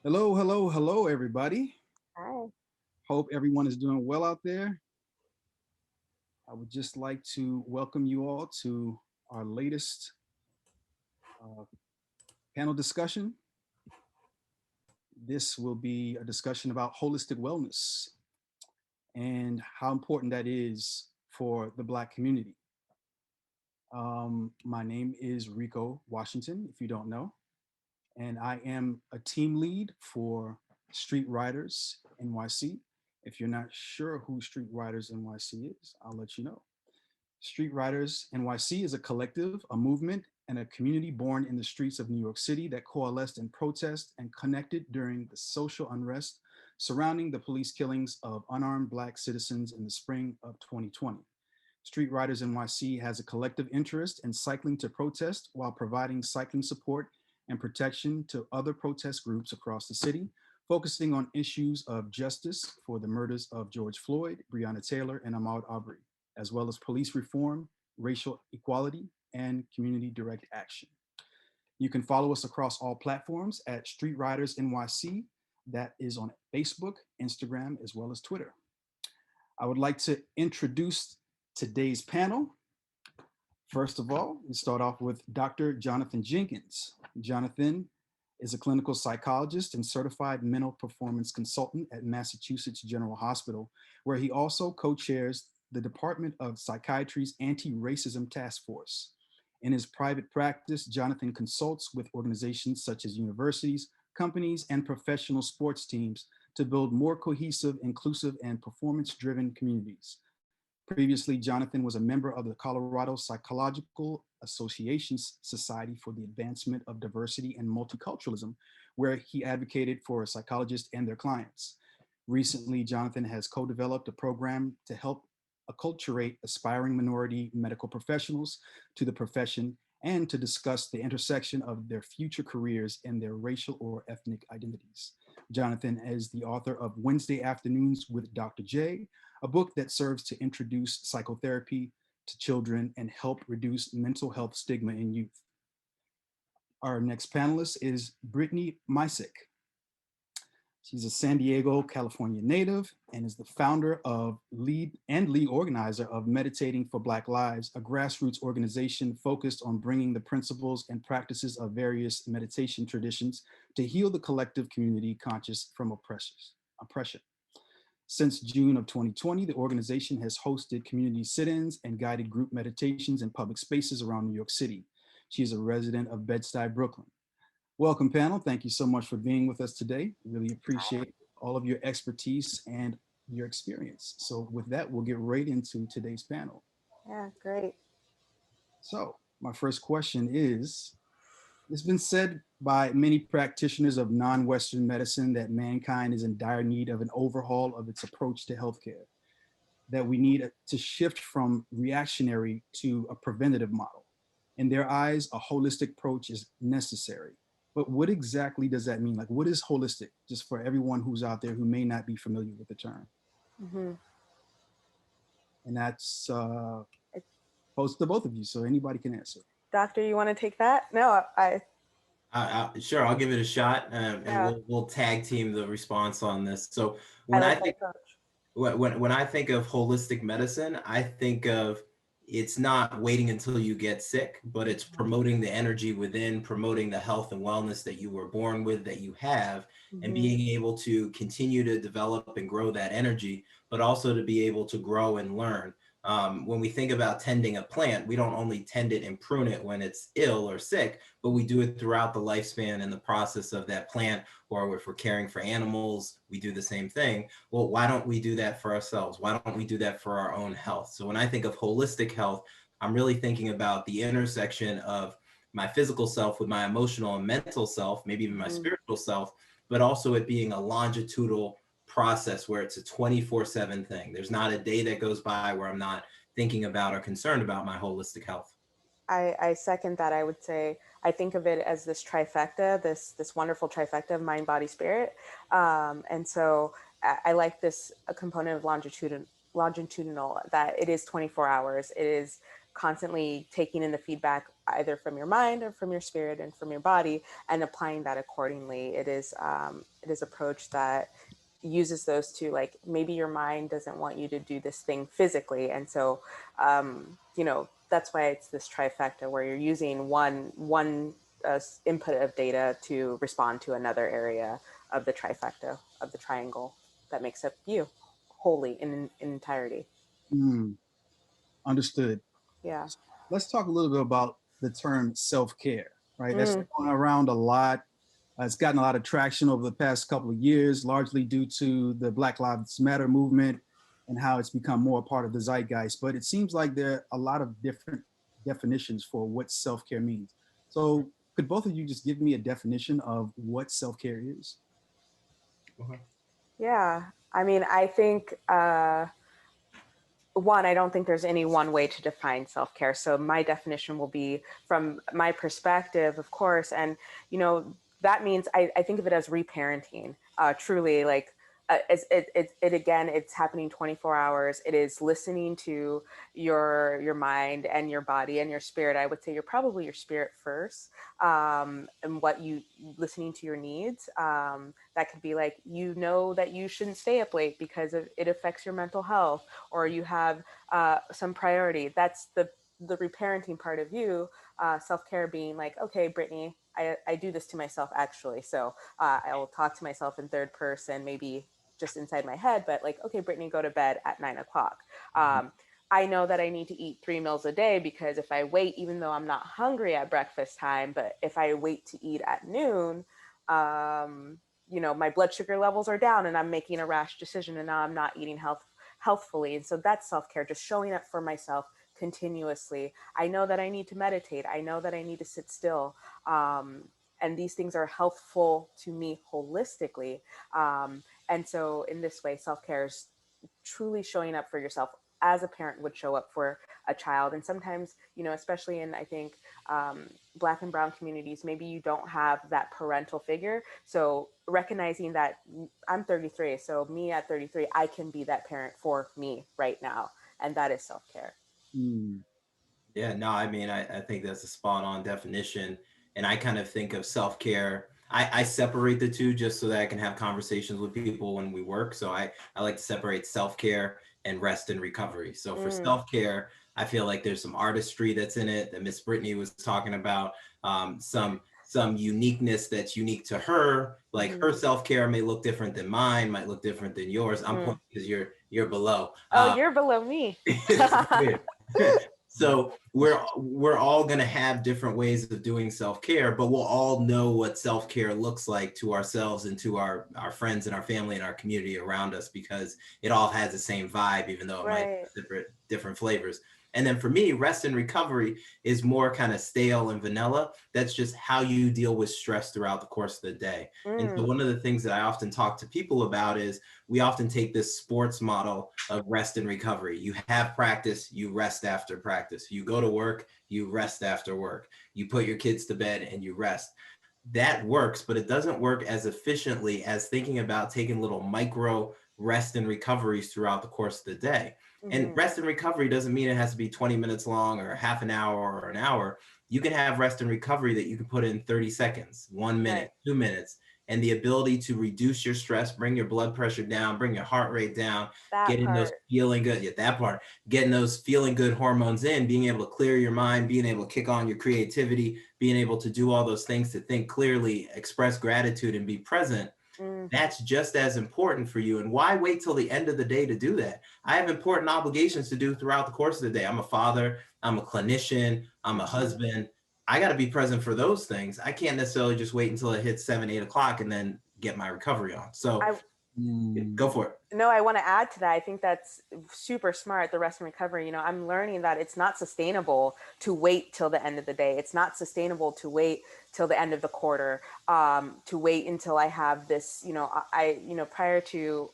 Hello, hello, hello, everybody. Hi. Hope everyone is doing well out there. I would just like to welcome you all to our latest uh, panel discussion. This will be a discussion about holistic wellness and how important that is for the Black community. My name is Rico Washington, if you don't know, and I am a team lead for Street Writers NYC. If you're not sure who Street Writers NYC is, I'll let you know. Street Writers NYC is a collective, a movement, and a community born in the streets of New York City that coalesced in protest and connected during the social unrest surrounding the police killings of unarmed Black citizens in the spring of 2020. Street Riders NYC has a collective interest in cycling to protest while providing cycling support and protection to other protest groups across the city, focusing on issues of justice for the murders of George Floyd, Breonna Taylor, and Ahmaud Arbery, as well as police reform, racial equality, and community direct action. You can follow us across all platforms at Street Riders NYC. That is on Facebook, Instagram, as well as Twitter. I would like to introduce today's panel. First of all, we start off with Dr. Jonathan Jenkins. Jonathan is a clinical psychologist and certified mental performance consultant at Massachusetts General Hospital, where he also co-chairs the Department of Psychiatry's Anti-Racism Task Force. In his private practice, Jonathan consults with organizations such as universities, companies, and professional sports teams to build more cohesive, inclusive, and performance-driven communities. Previously, Jonathan was a member of the Colorado Psychological Association's Society for the Advancement of Diversity and Multiculturalism, where he advocated for psychologists and their clients. Recently, Jonathan has co-developed a program to help acculturate aspiring minority medical professionals to the profession and to discuss the intersection of their future careers and their racial or ethnic identities. Jonathan is the author of Wednesday Afternoons with Dr. J, a book that serves to introduce psychotherapy to children and help reduce mental health stigma in youth. Our next panelist is Brittany Micek. She's a San Diego, California native and is the founder of lead organizer of Meditating for Black Lives, a grassroots organization focused on bringing the principles and practices of various meditation traditions to heal the collective community conscious from oppression. Since June of 2020, the organization has hosted community sit-ins and guided group meditations in public spaces around New York City. She is a resident of Bed-Stuy, Brooklyn. Welcome, panel. Thank you so much for being with us today. Really appreciate all of your expertise and your experience. So with that, we'll get right into today's panel. Yeah, great. So my first question is, it's been said by many practitioners of non-Western medicine that mankind is in dire need of an overhaul of its approach to healthcare, that we need to shift from reactionary to a preventative model. In their eyes, a holistic approach is necessary. But what exactly does that mean? Like, what is holistic? Just for everyone who's out there who may not be familiar with the term. hmm And that's It, posed to both of you, so anybody can answer. Doctor, you want to take that? No, Sure, I'll give it a shot, and yeah, we'll tag team the response on this. So I when I like that think approach. when I think of holistic medicine, I think of it's not waiting until you get sick, but it's promoting the energy within, promoting the health and wellness that you were born with, that you have, and hmm being able to continue to develop and grow that energy, but also to be able to grow and learn. When we think about tending a plant, we don't only tend it and prune it when it's ill or sick, but we do it throughout the lifespan and the process of that plant. Or if we're caring for animals, we do the same thing. Well, why don't we do that for ourselves? Why don't we do that for our own health? So when I think of holistic health, I'm really thinking about the intersection of my physical self with my emotional and mental self, maybe even my hmm spiritual self, but also it being a longitudinal process where it's a 24/7 thing. There's not a day that goes by where I'm not thinking about or concerned about my holistic health. I second that. I would say I think of it as this trifecta, this wonderful trifecta of mind, body, spirit. And so I like this a component of longitudinal, that it is 24 hours. It is constantly taking in the feedback either from your mind or from your spirit and from your body, and applying that accordingly. It is approach that uses those two, like maybe your mind doesn't want you to do this thing physically, and so that's why it's this trifecta where you're using one input of data to respond to another area of the trifecta of the triangle that makes up you wholly in entirety. Mm, understood. Yeah. Let's talk a little bit about the term self-care, right? That's Mm. going around a lot. It's gotten a lot of traction over the past couple of years, largely due to the Black Lives Matter movement and how it's become more a part of the zeitgeist. But it seems like there are a lot of different definitions for what self-care means. So could both of you just give me a definition of what self-care is? Okay. Yeah. I mean, I think one, I don't think there's any one way to define self-care. So my definition will be from my perspective, of course. And, that means I think of it as reparenting, truly, like, again, it's happening 24 hours. It is listening to your mind and your body and your spirit. I would say you're probably your spirit first, and what you listening to your needs. That could be like, that you shouldn't stay up late because it affects your mental health, or you have some priority. That's the reparenting part of you. Self-care being like, okay, Brittany, I do this to myself actually. So I will talk to myself in third person, maybe just inside my head, but like, okay, Brittany, go to bed at 9 o'clock. I know that I need to eat 3 meals a day, because if I wait, even though I'm not hungry at breakfast time, but if I wait to eat at noon, my blood sugar levels are down and I'm making a rash decision, and now I'm not eating healthfully. And so that's self-care, just showing up for myself continuously. I know that I need to meditate. I know that I need to sit still. And these things are healthful to me holistically. And so in this way, self-care is truly showing up for yourself as a parent would show up for a child. And sometimes, especially in, I think, Black and Brown communities, maybe you don't have that parental figure. So recognizing that I'm 33, so me at 33, I can be that parent for me right now. And that is self-care. Mm, Yeah, no, I mean, I think that's a spot on definition. And I kind of think of self-care. I separate the two just so that I can have conversations with people when we work. So I like to separate self-care and rest and recovery. So for self-care, I feel like there's some artistry that's in it that Miss Brittany was talking about, some uniqueness that's unique to her. Like her self-care may look different than mine, might look different than yours. I'm pointing because you're below. Oh, you're below me. So we're all going to have different ways of doing self-care, but we'll all know what self-care looks like to ourselves and to our friends and our family and our community around us, because it all has the same vibe, even though it might have different flavors. And then for me, rest and recovery is more kind of stale and vanilla. That's just how you deal with stress throughout the course of the day. And so one of the things that I often talk to people about is we often take this sports model of rest and recovery. You have practice, you rest after practice. You go to work, you rest after work. You put your kids to bed and you rest. That works, but it doesn't work as efficiently as thinking about taking little micro rest and recoveries throughout the course of the day. And rest and recovery doesn't mean it has to be 20 minutes long or half an hour or an hour. You can have rest and recovery that you can put in 30 seconds, 1 minute, 2 minutes, and the ability to reduce your stress, bring your blood pressure down, bring your heart rate down, getting those feeling good, that part, getting those feeling good hormones in, being able to clear your mind, being able to kick on your creativity, being able to do all those things, to think clearly, express gratitude, and be present. That's just as important for you. And why wait till the end of the day to do that? I have important obligations to do throughout the course of the day. I'm a father, I'm a clinician, I'm a husband. I got to be present for those things. I can't necessarily just wait until it hits 7, 8 o'clock and then get my recovery on. So go for it. No, I want to add to that. I think that's super smart, the rest and recovery. I'm learning that it's not sustainable to wait till the end of the day. It's not sustainable to wait till the end of the quarter, to wait until I have this, prior to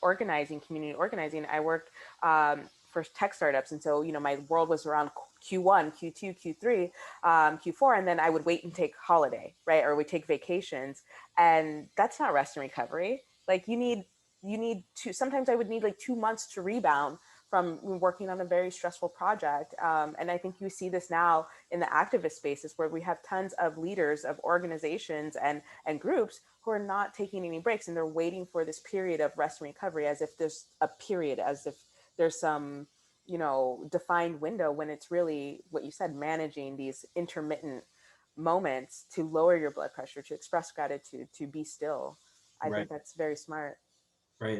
community organizing, I worked for tech startups. And so, my world was around Q1, Q2, Q3, Q4, and then I would wait and take holiday, right? Or we take vacations. And that's not rest and recovery. Like you need to, sometimes I would need like 2 months to rebound from working on a very stressful project. And I think you see this now in the activist spaces where we have tons of leaders of organizations and groups who are not taking any breaks, and they're waiting for this period of rest and recovery as if there's a period, as if there's some, you know, defined window, when it's really what you said, managing these intermittent moments to lower your blood pressure, to express gratitude, to be still. I Right. think that's very smart. Right.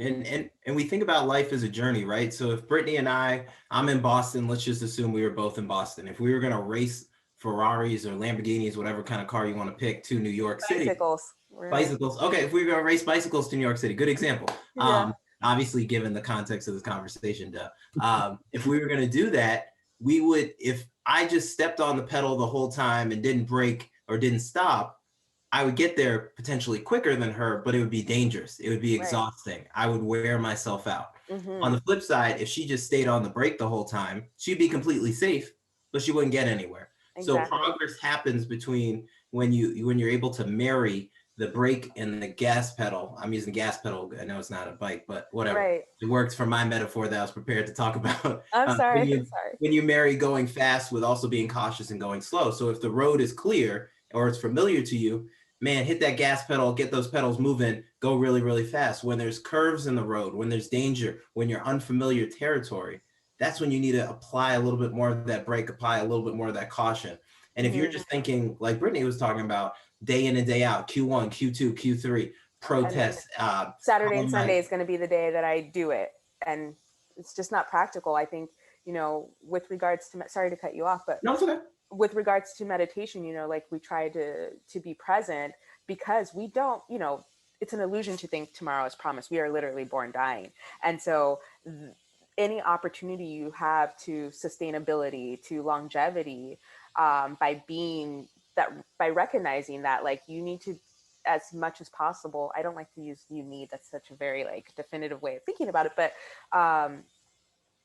And we think about life as a journey, right? So if Brittany and I'm in Boston, let's just assume we were both in Boston. If we were going to race Ferraris or Lamborghinis, whatever kind of car you want to pick, to New York City. Bicycles. Right. Bicycles. Okay, if we were going to race bicycles to New York City, good example. Yeah. Obviously, given the context of this conversation, if we were going to do that, we would, if I just stepped on the pedal the whole time and didn't brake or didn't stop, I would get there potentially quicker than her, but it would be dangerous. It would be exhausting. I would wear myself out. On the flip side, if she just stayed on the brake the whole time, she'd be completely safe, but she wouldn't get anywhere. Exactly. So progress happens between when you're able to marry the brake and the gas pedal. I'm using gas pedal. I know it's not a bike, but whatever. Right. It works for my metaphor that I was prepared to talk about. I'm sorry. When you marry going fast with also being cautious and going slow. So if the road is clear or it's familiar to you, man, hit that gas pedal, get those pedals moving, go really, really fast. When there's curves in the road, when there's danger, when you're unfamiliar territory, that's when you need to apply a little bit more of that brake, apply a little bit more of that caution. And if you're just thinking, like Brittany was talking about, day in and day out, Q1, Q2, Q3, protests. Saturday and Sunday is going to be the day that I do it. And it's just not practical. I think, you know, with regards to, sorry to cut you off, but no, it's okay. With regards to meditation, you know, like we try to be present, because we don't, you know, it's an illusion to think tomorrow is promised. We are literally born dying. And so any opportunity you have to sustainability, to longevity, by recognizing that, like, you need to, as much as possible, I don't like to use you need, that's such a very like definitive way of thinking about it, but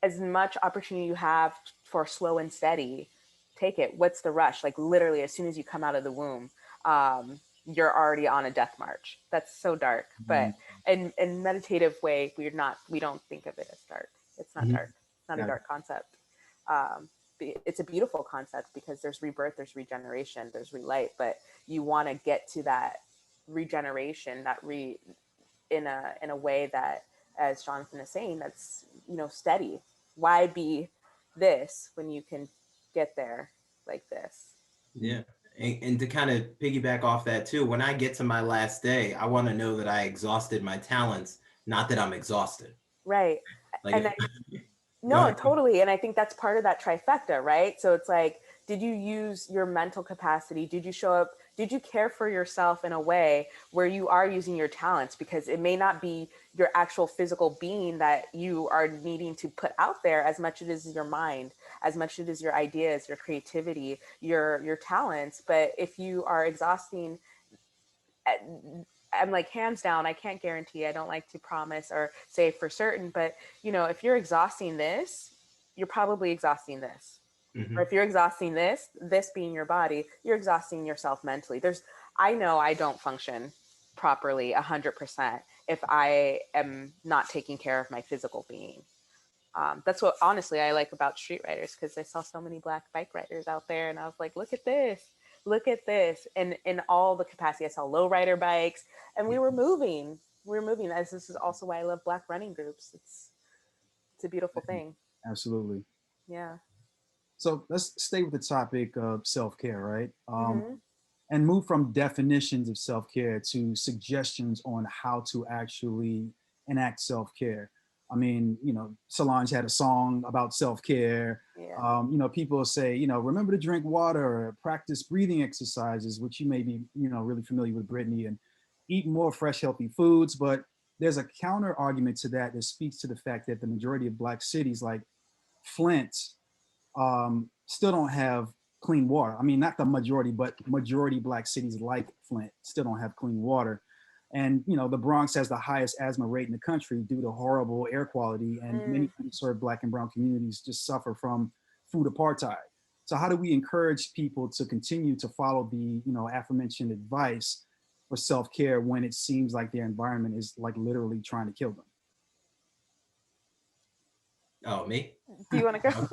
as much opportunity you have for slow and steady, take it. What's the rush? Like literally as soon as you come out of the womb, you're already on a death march. That's so dark. But in meditative way, we don't think of it as dark. It's not dark. It's not a dark concept. It's a beautiful concept because there's rebirth, there's regeneration, there's relight, but you want to get to that regeneration, in a way that, as Jonathan is saying, that's, you know, steady. Why be this when you can get there like this? Yeah. And to kind of piggyback off that too, when I get to my last day, I want to know that I exhausted my talents, not that I'm exhausted. Right. Like, no, totally. And I think that's part of that trifecta, right? So it's like, did you use your mental capacity? Did you show up? Did you care for yourself in a way where you are using your talents? Because it may not be your actual physical being that you are needing to put out there as much as it is your mind, as much as it is your ideas, your creativity, your talents. But if you are exhausting, I'm like, hands down, I can't guarantee, I don't like to promise or say for certain, but you know, if you're exhausting this, you're probably exhausting this. Or if you're exhausting this being your body, you're exhausting yourself mentally. I know I don't function properly 100% if I am not taking care of my physical being. That's what honestly I like about Street Riders, because I saw so many Black bike riders out there and I was like, look at this. And in all the capacity, I saw low rider bikes and we were moving. As this is also why I love Black running groups. It's a beautiful thing. Absolutely. Yeah. So let's stay with the topic of self-care, right? And move from definitions of self-care to suggestions on how to actually enact self-care. I mean, you know, Solange had a song about self-care. Yeah. You know, people say, you know, remember to drink water, or practice breathing exercises, which you may be, you know, really familiar with, Brittany, and eat more fresh, healthy foods. But there's a counter argument to that speaks to the fact that the majority of Black cities like Flint, still don't have clean water. I mean, not the majority, but majority Black cities like Flint still don't have clean water. And, you know, the Bronx has the highest asthma rate in the country due to horrible air quality, and many underserved Black and brown communities just suffer from food apartheid. So how do we encourage people to continue to follow the, you know, aforementioned advice for self-care when it seems like their environment is like literally trying to kill them? Oh, me? Do you want to go?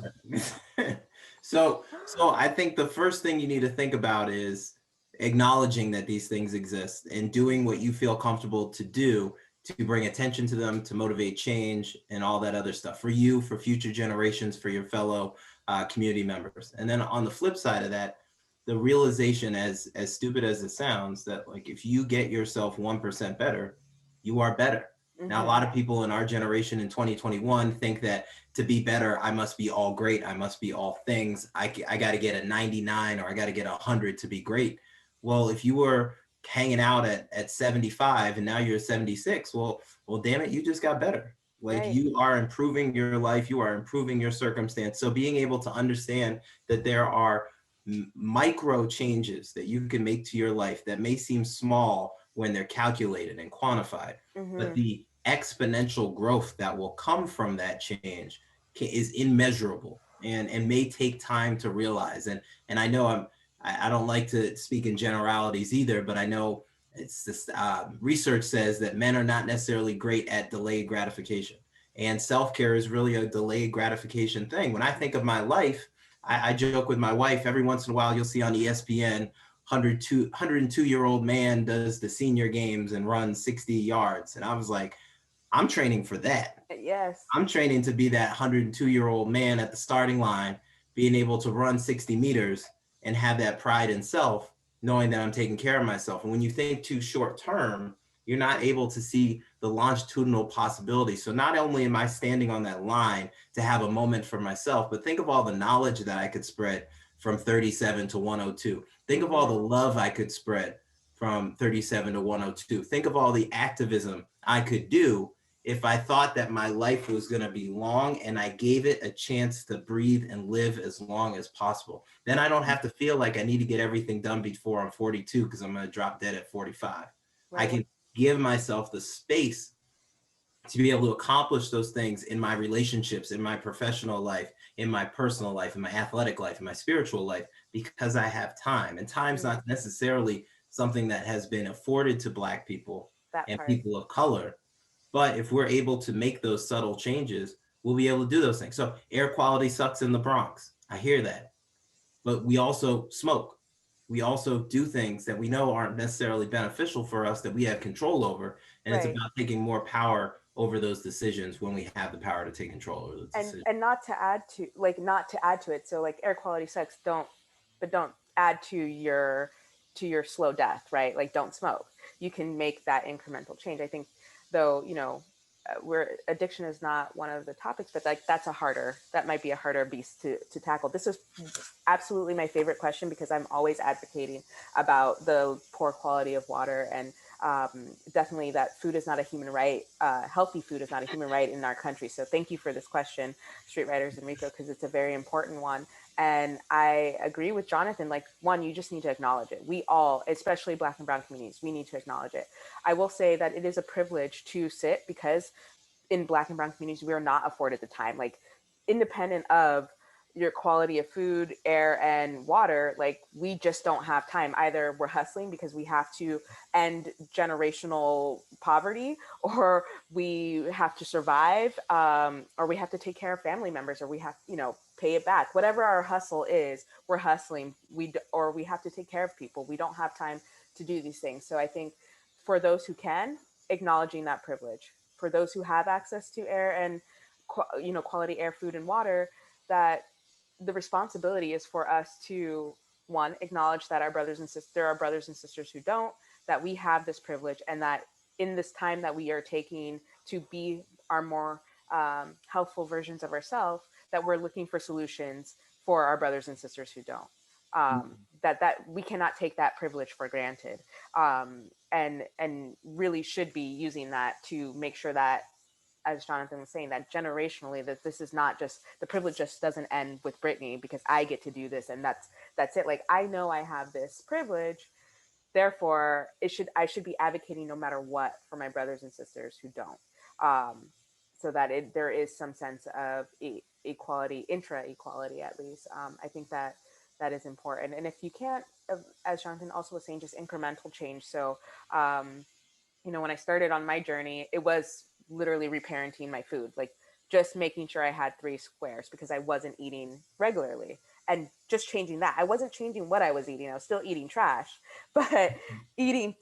Okay. So I think the first thing you need to think about is acknowledging that these things exist and doing what you feel comfortable to do to bring attention to them, to motivate change and all that other stuff for you, for future generations, for your fellow community members. And then on the flip side of that, the realization, as stupid as it sounds, that like if you get yourself 1% better, you are better. Now, a lot of people in our generation in 2021 think that to be better, I must be all great. I must be all things. I got to get a 99 or I got to get 100 to be great. Well, if you were hanging out at 75 and now you're 76, well, damn it, you just got better. Like Right. you are improving your life, you are improving your circumstance. So being able to understand that there are micro changes that you can make to your life that may seem small when they're calculated and quantified, but the exponential growth that will come from that change is immeasurable and may take time to realize. And I know I don't like to speak in generalities either, but I know it's this research says that men are not necessarily great at delayed gratification, and self-care is really a delayed gratification thing. When I think of my life, I joke with my wife every once in a while. You'll see on ESPN 102-year-old man does the senior games and runs 60 yards, and I was like, I'm training for that. Yes. I'm training to be that 102-year-old man at the starting line, being able to run 60 meters and have that pride in self, knowing that I'm taking care of myself. And when you think too short term, you're not able to see the longitudinal possibilities. So not only am I standing on that line to have a moment for myself, but think of all the knowledge that I could spread from 37 to 102. Think of all the love I could spread from 37 to 102. Think of all the activism I could do if I thought that my life was going to be long and I gave it a chance to breathe and live as long as possible. Then I don't have to feel like I need to get everything done before I'm 42 because I'm going to drop dead at 45. Right. I can give myself the space to be able to accomplish those things in my relationships, in my professional life, in my personal life, in my athletic life, in my spiritual life, because I have time. And time's not necessarily something that has been afforded to Black people That and part. people of color. But if we're able to make those subtle changes, we'll be able to do those things. So air quality sucks in the Bronx. I hear that. But we also smoke. We also do things that we know aren't necessarily beneficial for us that we have control over. And it's Right. about taking more power over those decisions when we have the power to take control over those And decisions. not to add to it. So like air quality sucks. Don't add to your slow death, right? Like don't smoke. You can make that incremental change. I think though, where addiction is not one of the topics, but like that might be a harder beast to tackle. This is absolutely my favorite question because I'm always advocating about the poor quality of water and definitely that food is not a human right. Healthy food is not a human right in our country. So thank you for this question, Street Writers and Rico, because it's a very important one. And I agree with Jonathan. Like, one, you just need to acknowledge it. We all, especially Black and Brown communities, we need to acknowledge it. I will say that it is a privilege to sit because in Black and Brown communities, we are not afforded the time. Like, independent of your quality of food, air, and water, like we just don't have time. Either we're hustling because we have to end generational poverty, or we have to survive, or we have to take care of family members, or we have, pay it back. Whatever our hustle is, we're hustling. Or we have to take care of people. We don't have time to do these things. So I think for those who can, acknowledging that privilege. For those who have access to air and quality air, food, and water, that the responsibility is for us to, one, acknowledge that there are brothers and sisters who don't, that we have this privilege, and that in this time that we are taking to be our more healthful versions of ourselves, that we're looking for solutions for our brothers and sisters who don't. That we cannot take that privilege for granted, and really should be using that to make sure that, as Jonathan was saying, that generationally, that this is not just, the privilege just doesn't end with Brittany because I get to do this and that's it. Like, I know I have this privilege, therefore I should be advocating no matter what for my brothers and sisters who don't, so that there is some sense of equality, intra-equality at least. I think that is important. And if you can't, as Jonathan also was saying, just incremental change. So when I started on my journey, it was literally reparenting my food. Like, just making sure I had 3 squares because I wasn't eating regularly, and just changing that. I wasn't changing what I was eating. I was still eating trash, but eating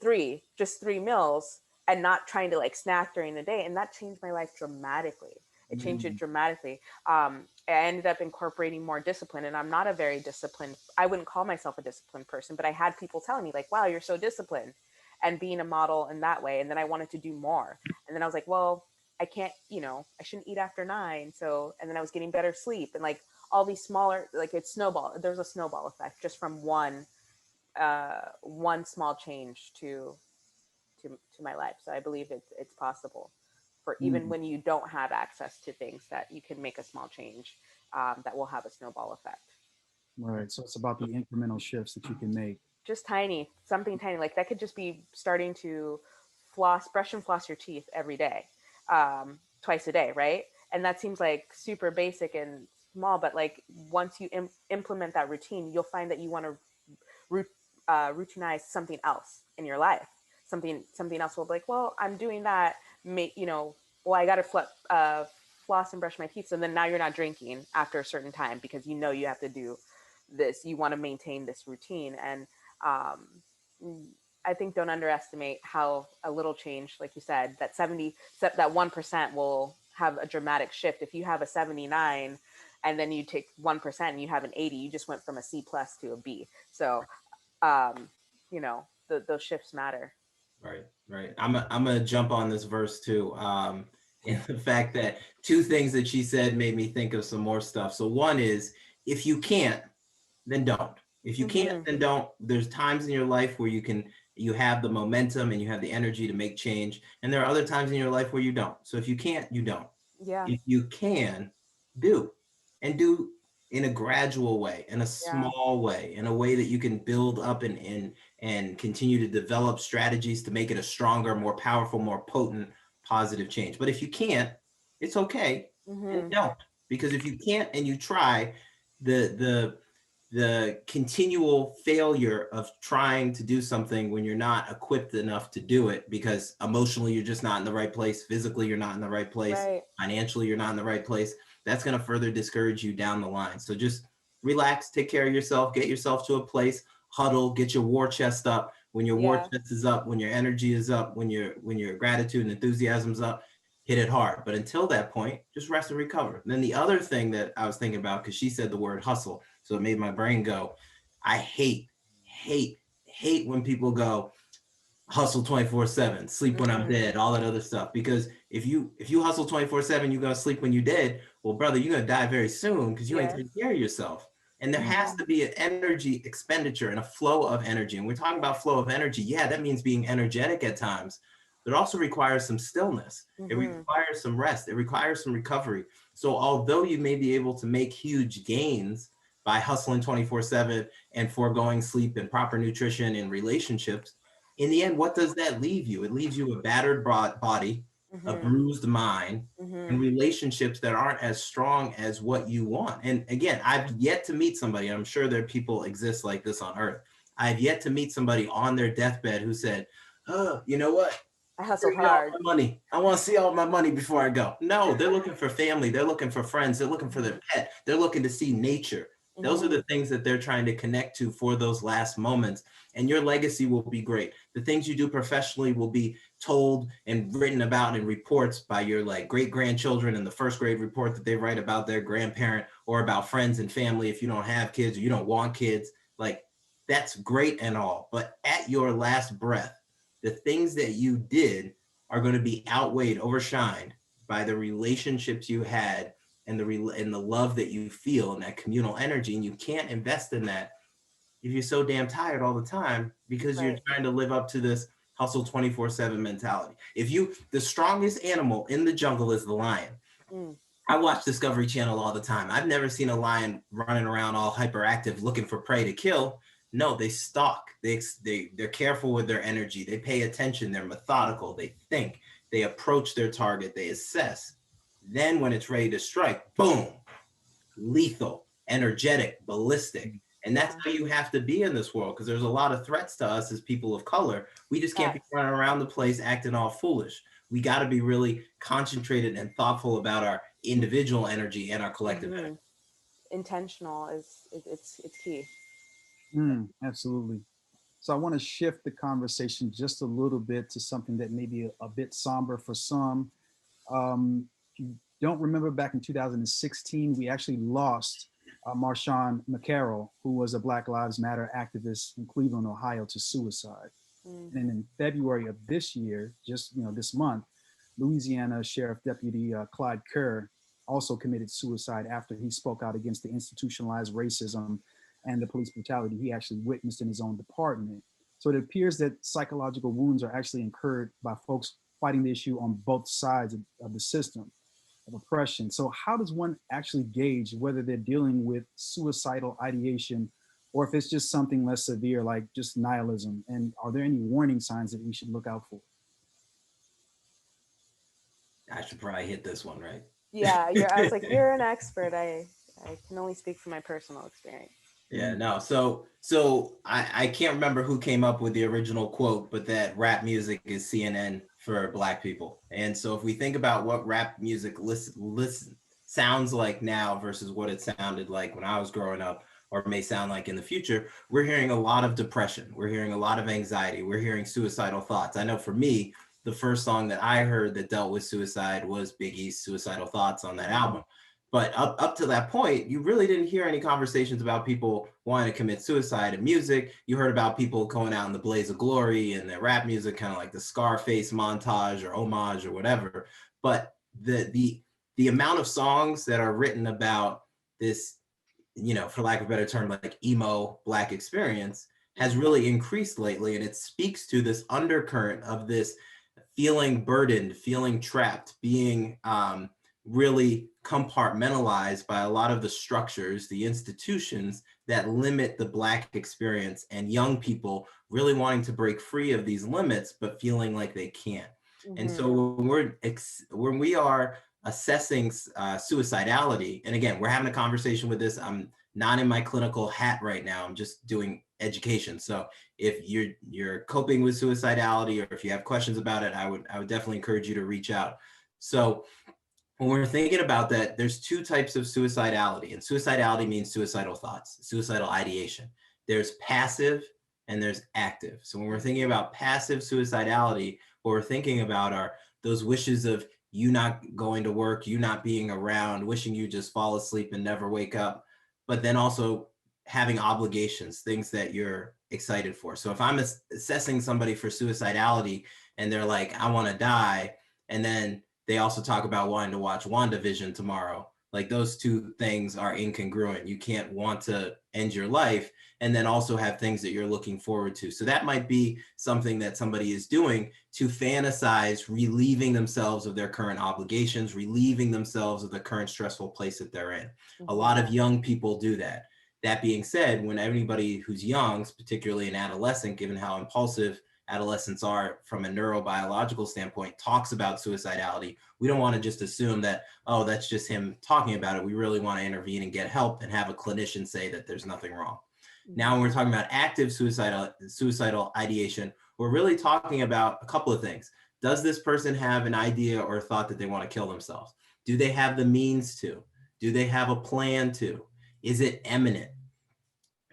just 3 meals, and not trying to like snack during the day. And that changed my life dramatically. It changed it Mm, dramatically. I ended up incorporating more discipline, and I'm not a very disciplined, I wouldn't call myself a disciplined person, but I had people telling me like, wow, you're so disciplined, and being a model in that way. And then I wanted to do more. And then I was like, well, I can't, I shouldn't eat after 9. So, and then I was getting better sleep, and like all these smaller, like it's snowball. There's a snowball effect just from one small change to my life. So I believe it's possible for even mm. when you don't have access to things, that you can make a small change that will have a snowball effect. Right. So it's about the incremental shifts that you can make. Just tiny, something tiny. Like that could just be starting to brush and floss your teeth every day, twice a day, right? And that seems like super basic and small, but like once you implement that routine, you'll find that you want to routinize something else in your life. Something else will be like, well, I'm doing that. Well, I got to floss and brush my teeth. So then now you're not drinking after a certain time because you have to do this. You want to maintain this routine, and um, I think don't underestimate how a little change, like you said, that 1% will have a dramatic shift. If you have a 79 and then you take 1% and you have an 80, you just went from a C plus to a B. So, um, those shifts matter. Right, right. I'm gonna jump on this verse too. In the fact that two things that she said made me think of some more stuff. So one is, if you can't, then don't. If you can't, Mm-hmm. then don't. There's times in your life where you have the momentum and you have the energy to make change, and there are other times in your life where you don't. So if you can't, you don't. Yeah. If you can, do, and do in a gradual way, in a Yeah. small way, in a way that you can build up and continue to develop strategies to make it a stronger, more powerful, more potent, positive change. But if you can't, it's okay, and Mm-hmm. don't. Because if you can't and you try, the the continual failure of trying to do something when you're not equipped enough to do it, because emotionally you're just not in the right place, physically you're not in the right place, Right. financially you're not in the right place, that's going to further discourage you down the line. So just relax, take care of yourself, get yourself to a place, huddle, get your war chest up. When your war Yeah. chest is up, when your energy is up, when your gratitude and enthusiasm's up, hit it hard. But until that point, just rest and recover. And then the other thing that I was thinking about, because she said the word hustle, so it made my brain go, I hate when people go hustle 24/7, sleep when I'm Mm-hmm. dead, all that other stuff. Because if you hustle 24/7, you're gonna sleep when you're dead. Well, brother, you're gonna die very soon because you ain't Yes. taking care of yourself. And there has Yeah. to be an energy expenditure and a flow of energy. And we're talking about flow of energy. Yeah, that means being energetic at times, but it also requires some stillness. It Mm-hmm. requires some rest. It requires some recovery. So although you may be able to make huge gains by hustling 24/7 and foregoing sleep and proper nutrition and relationships, in the end, what does that leave you? It leaves you a battered body, a Mm-hmm. bruised mind, Mm-hmm. and relationships that aren't as strong as what you want. And again, I've yet to meet somebody, I'm sure there are people exist like this on earth. I've yet to meet somebody on their deathbed who said, oh, you know what? I hustled Bring me all hard. my money. I want to see all my money before I go. No, they're looking for family. They're looking for friends. They're looking for their pet. They're looking to see nature. Those are Mm-hmm. the things that they're trying to connect to for those last moments. And your legacy will be great. The things you do professionally will be told and written about in reports by your like great grandchildren in the first grade report that they write about their grandparent, or about friends and family if you don't have kids or you don't want kids. Like, that's great and all. But at your last breath, the things that you did are going to be outweighed, overshined by the relationships you had and the love that you feel and that communal energy. And you can't invest in that if you're so damn tired all the time because you're Right. trying to live up to this hustle 24/7 mentality. The strongest animal in the jungle is the lion. Mm. I watch Discovery Channel all the time. I've never seen a lion running around all hyperactive looking for prey to kill. No, they stalk. They're careful with their energy. They pay attention. They're methodical. They think. They approach their target. They assess. Then when it's ready to strike, boom, lethal, energetic, ballistic. And that's Yeah. how you have to be in this world, because there's a lot of threats to us as people of color. We just can't be Facts. running around the place acting all foolish. We got to be really concentrated and thoughtful about our individual energy and our collective Mhm. energy. Intentional it's key. Absolutely. So I want to shift the conversation just a little bit to something that may be a bit somber for some. If you don't remember, back in 2016, we actually lost Marshawn McCarroll, who was a Black Lives Matter activist in Cleveland, Ohio, to suicide. Mm. And in February of this year, just this month, Louisiana Sheriff Deputy Clyde Kerr also committed suicide after he spoke out against the institutionalized racism and the police brutality he actually witnessed in his own department. So it appears that psychological wounds are actually incurred by folks fighting the issue on both sides of the system of oppression. So how does one actually gauge whether they're dealing with suicidal ideation or if it's just something less severe like just nihilism? And are there any warning signs that we should look out for? I should probably hit this one, right? Yeah, I was like, you're an expert. I can only speak from my personal experience. Yeah, no. So I can't remember who came up with the original quote, but that rap music is CNN for Black people. And so if we think about what rap music sounds like now versus what it sounded like when I was growing up, or may sound like in the future, we're hearing a lot of depression. We're hearing a lot of anxiety. We're hearing suicidal thoughts. I know for me, the first song that I heard that dealt with suicide was Biggie's Suicidal Thoughts on that album. But up to that point, you really didn't hear any conversations about people wanting to commit suicide in music. You heard about people going out in the blaze of glory and the rap music, kind of like the Scarface montage or homage or whatever. But the amount of songs that are written about this, for lack of a better term, like emo Black experience has really increased lately. And it speaks to this undercurrent of this feeling burdened, feeling trapped, being really compartmentalized by a lot of the structures, the institutions that limit the Black experience, and young people really wanting to break free of these limits, but feeling like they can't. Mm-hmm. And so when we are assessing suicidality, and again, we're having a conversation with this, I'm not in my clinical hat right now, I'm just doing education. So if you're coping with suicidality, or if you have questions about it, I would definitely encourage you to reach out. So when we're thinking about that, there's two types of suicidality, and suicidality means suicidal thoughts, suicidal ideation. There's passive and there's active. So when we're thinking about passive suicidality, what we're thinking about are those wishes of you not going to work, you not being around, wishing you just fall asleep and never wake up, but then also having obligations, things that you're excited for. So if I'm assessing somebody for suicidality and they're like, I want to die, and then they also talk about wanting to watch WandaVision tomorrow. Like, those two things are incongruent. You can't want to end your life and then also have things that you're looking forward to. So that might be something that somebody is doing to fantasize relieving themselves of their current obligations, relieving themselves of the current stressful place that they're in. Mm-hmm. A lot of young people do that. That being said, when anybody who's young, particularly an adolescent, given how impulsive adolescents are from a neurobiological standpoint, talks about suicidality, we don't want to just assume that, oh, that's just him talking about it. We really want to intervene and get help and have a clinician say that there's nothing wrong. Mm-hmm. Now, when we're talking about active suicidal ideation, we're really talking about a couple of things. Does this person have an idea or a thought that they want to kill themselves? Do they have the means to? Do they have a plan to? Is it imminent?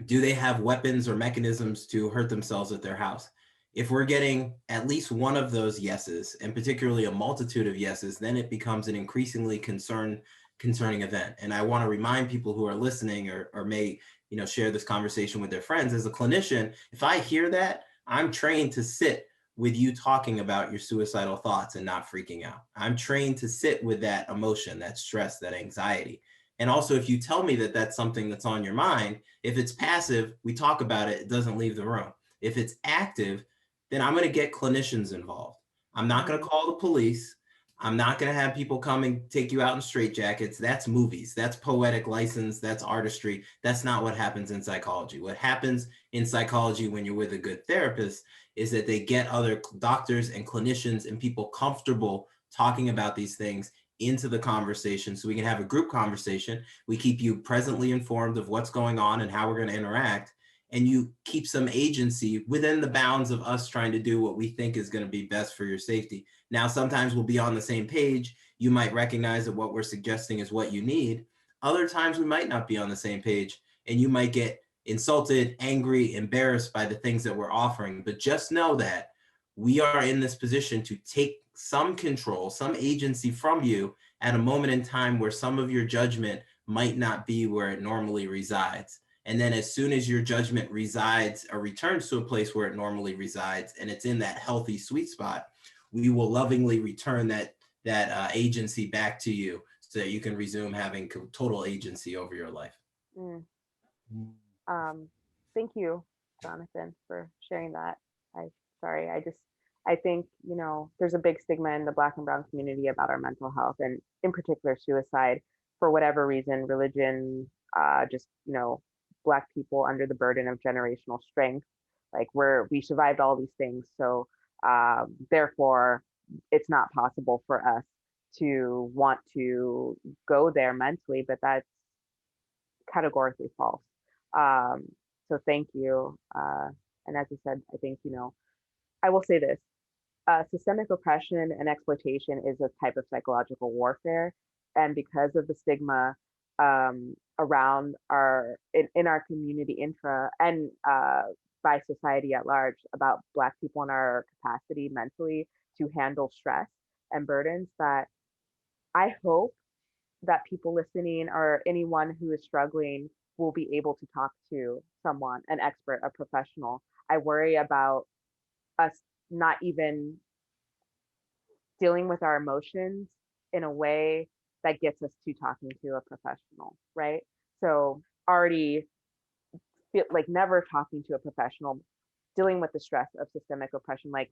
Do they have weapons or mechanisms to hurt themselves at their house? If we're getting at least one of those yeses, and particularly a multitude of yeses, then it becomes an increasingly concerning event. And I want to remind people who are listening or may share this conversation with their friends, as a clinician, if I hear that, I'm trained to sit with you talking about your suicidal thoughts and not freaking out. I'm trained to sit with that emotion, that stress, that anxiety. And also, if you tell me that that's something that's on your mind, if it's passive, we talk about it, it doesn't leave the room. If it's active, then I'm going to get clinicians involved. I'm not going to call the police. I'm not going to have people come and take you out in straitjackets. That's movies. That's poetic license. That's artistry. That's not what happens in psychology. What happens in psychology when you're with a good therapist is that they get other doctors and clinicians and people comfortable talking about these things into the conversation, so we can have a group conversation. We keep you presently informed of what's going on and how we're going to interact. And you keep some agency within the bounds of us trying to do what we think is going to be best for your safety. Now, sometimes we'll be on the same page. you might recognize that what we're suggesting is what you need. Other times we might not be on the same page, and you might get insulted, angry, embarrassed by the things that we're offering. But just know that we are in this position to take some control, some agency from you at a moment in time where some of your judgment might not be where it normally resides. And then as soon as your judgment resides or returns to a place where it normally resides, and it's in that healthy sweet spot, we will lovingly return that agency back to you so that you can resume having total agency over your life. Mm. Thank you, Jonathan, for sharing that. I think, you know, there's a big stigma in the Black and Brown community about our mental health, and in particular suicide, for whatever reason, religion, just, you know, Black people under the burden of generational strength, like we survived all these things. So therefore, it's not possible for us to want to go there mentally, but that's categorically false. So thank you. And as I said, I think, you know, I will say this, systemic oppression and exploitation is a type of psychological warfare. And because of the stigma around in our community intra and by society at large about Black people and our capacity mentally to handle stress and burdens, that I hope that people listening or anyone who is struggling will be able to talk to someone, an expert, a professional. I worry about us not even dealing with our emotions in a way that gets us to talking to a professional, right? So already feel like never talking to a professional, dealing with the stress of systemic oppression, like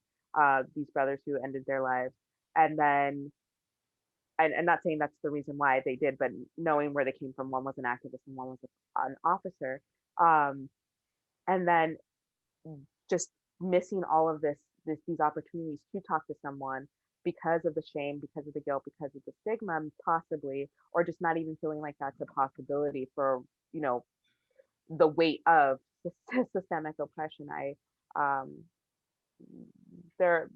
these brothers who ended their lives. And then, and not saying that's the reason why they did, but knowing where they came from, one was an activist and one was an officer. And then just missing all of these opportunities to talk to someone because of the shame, because of the guilt, because of the stigma, possibly, or just not even feeling like that's a possibility for, you know, the weight of systemic oppression. There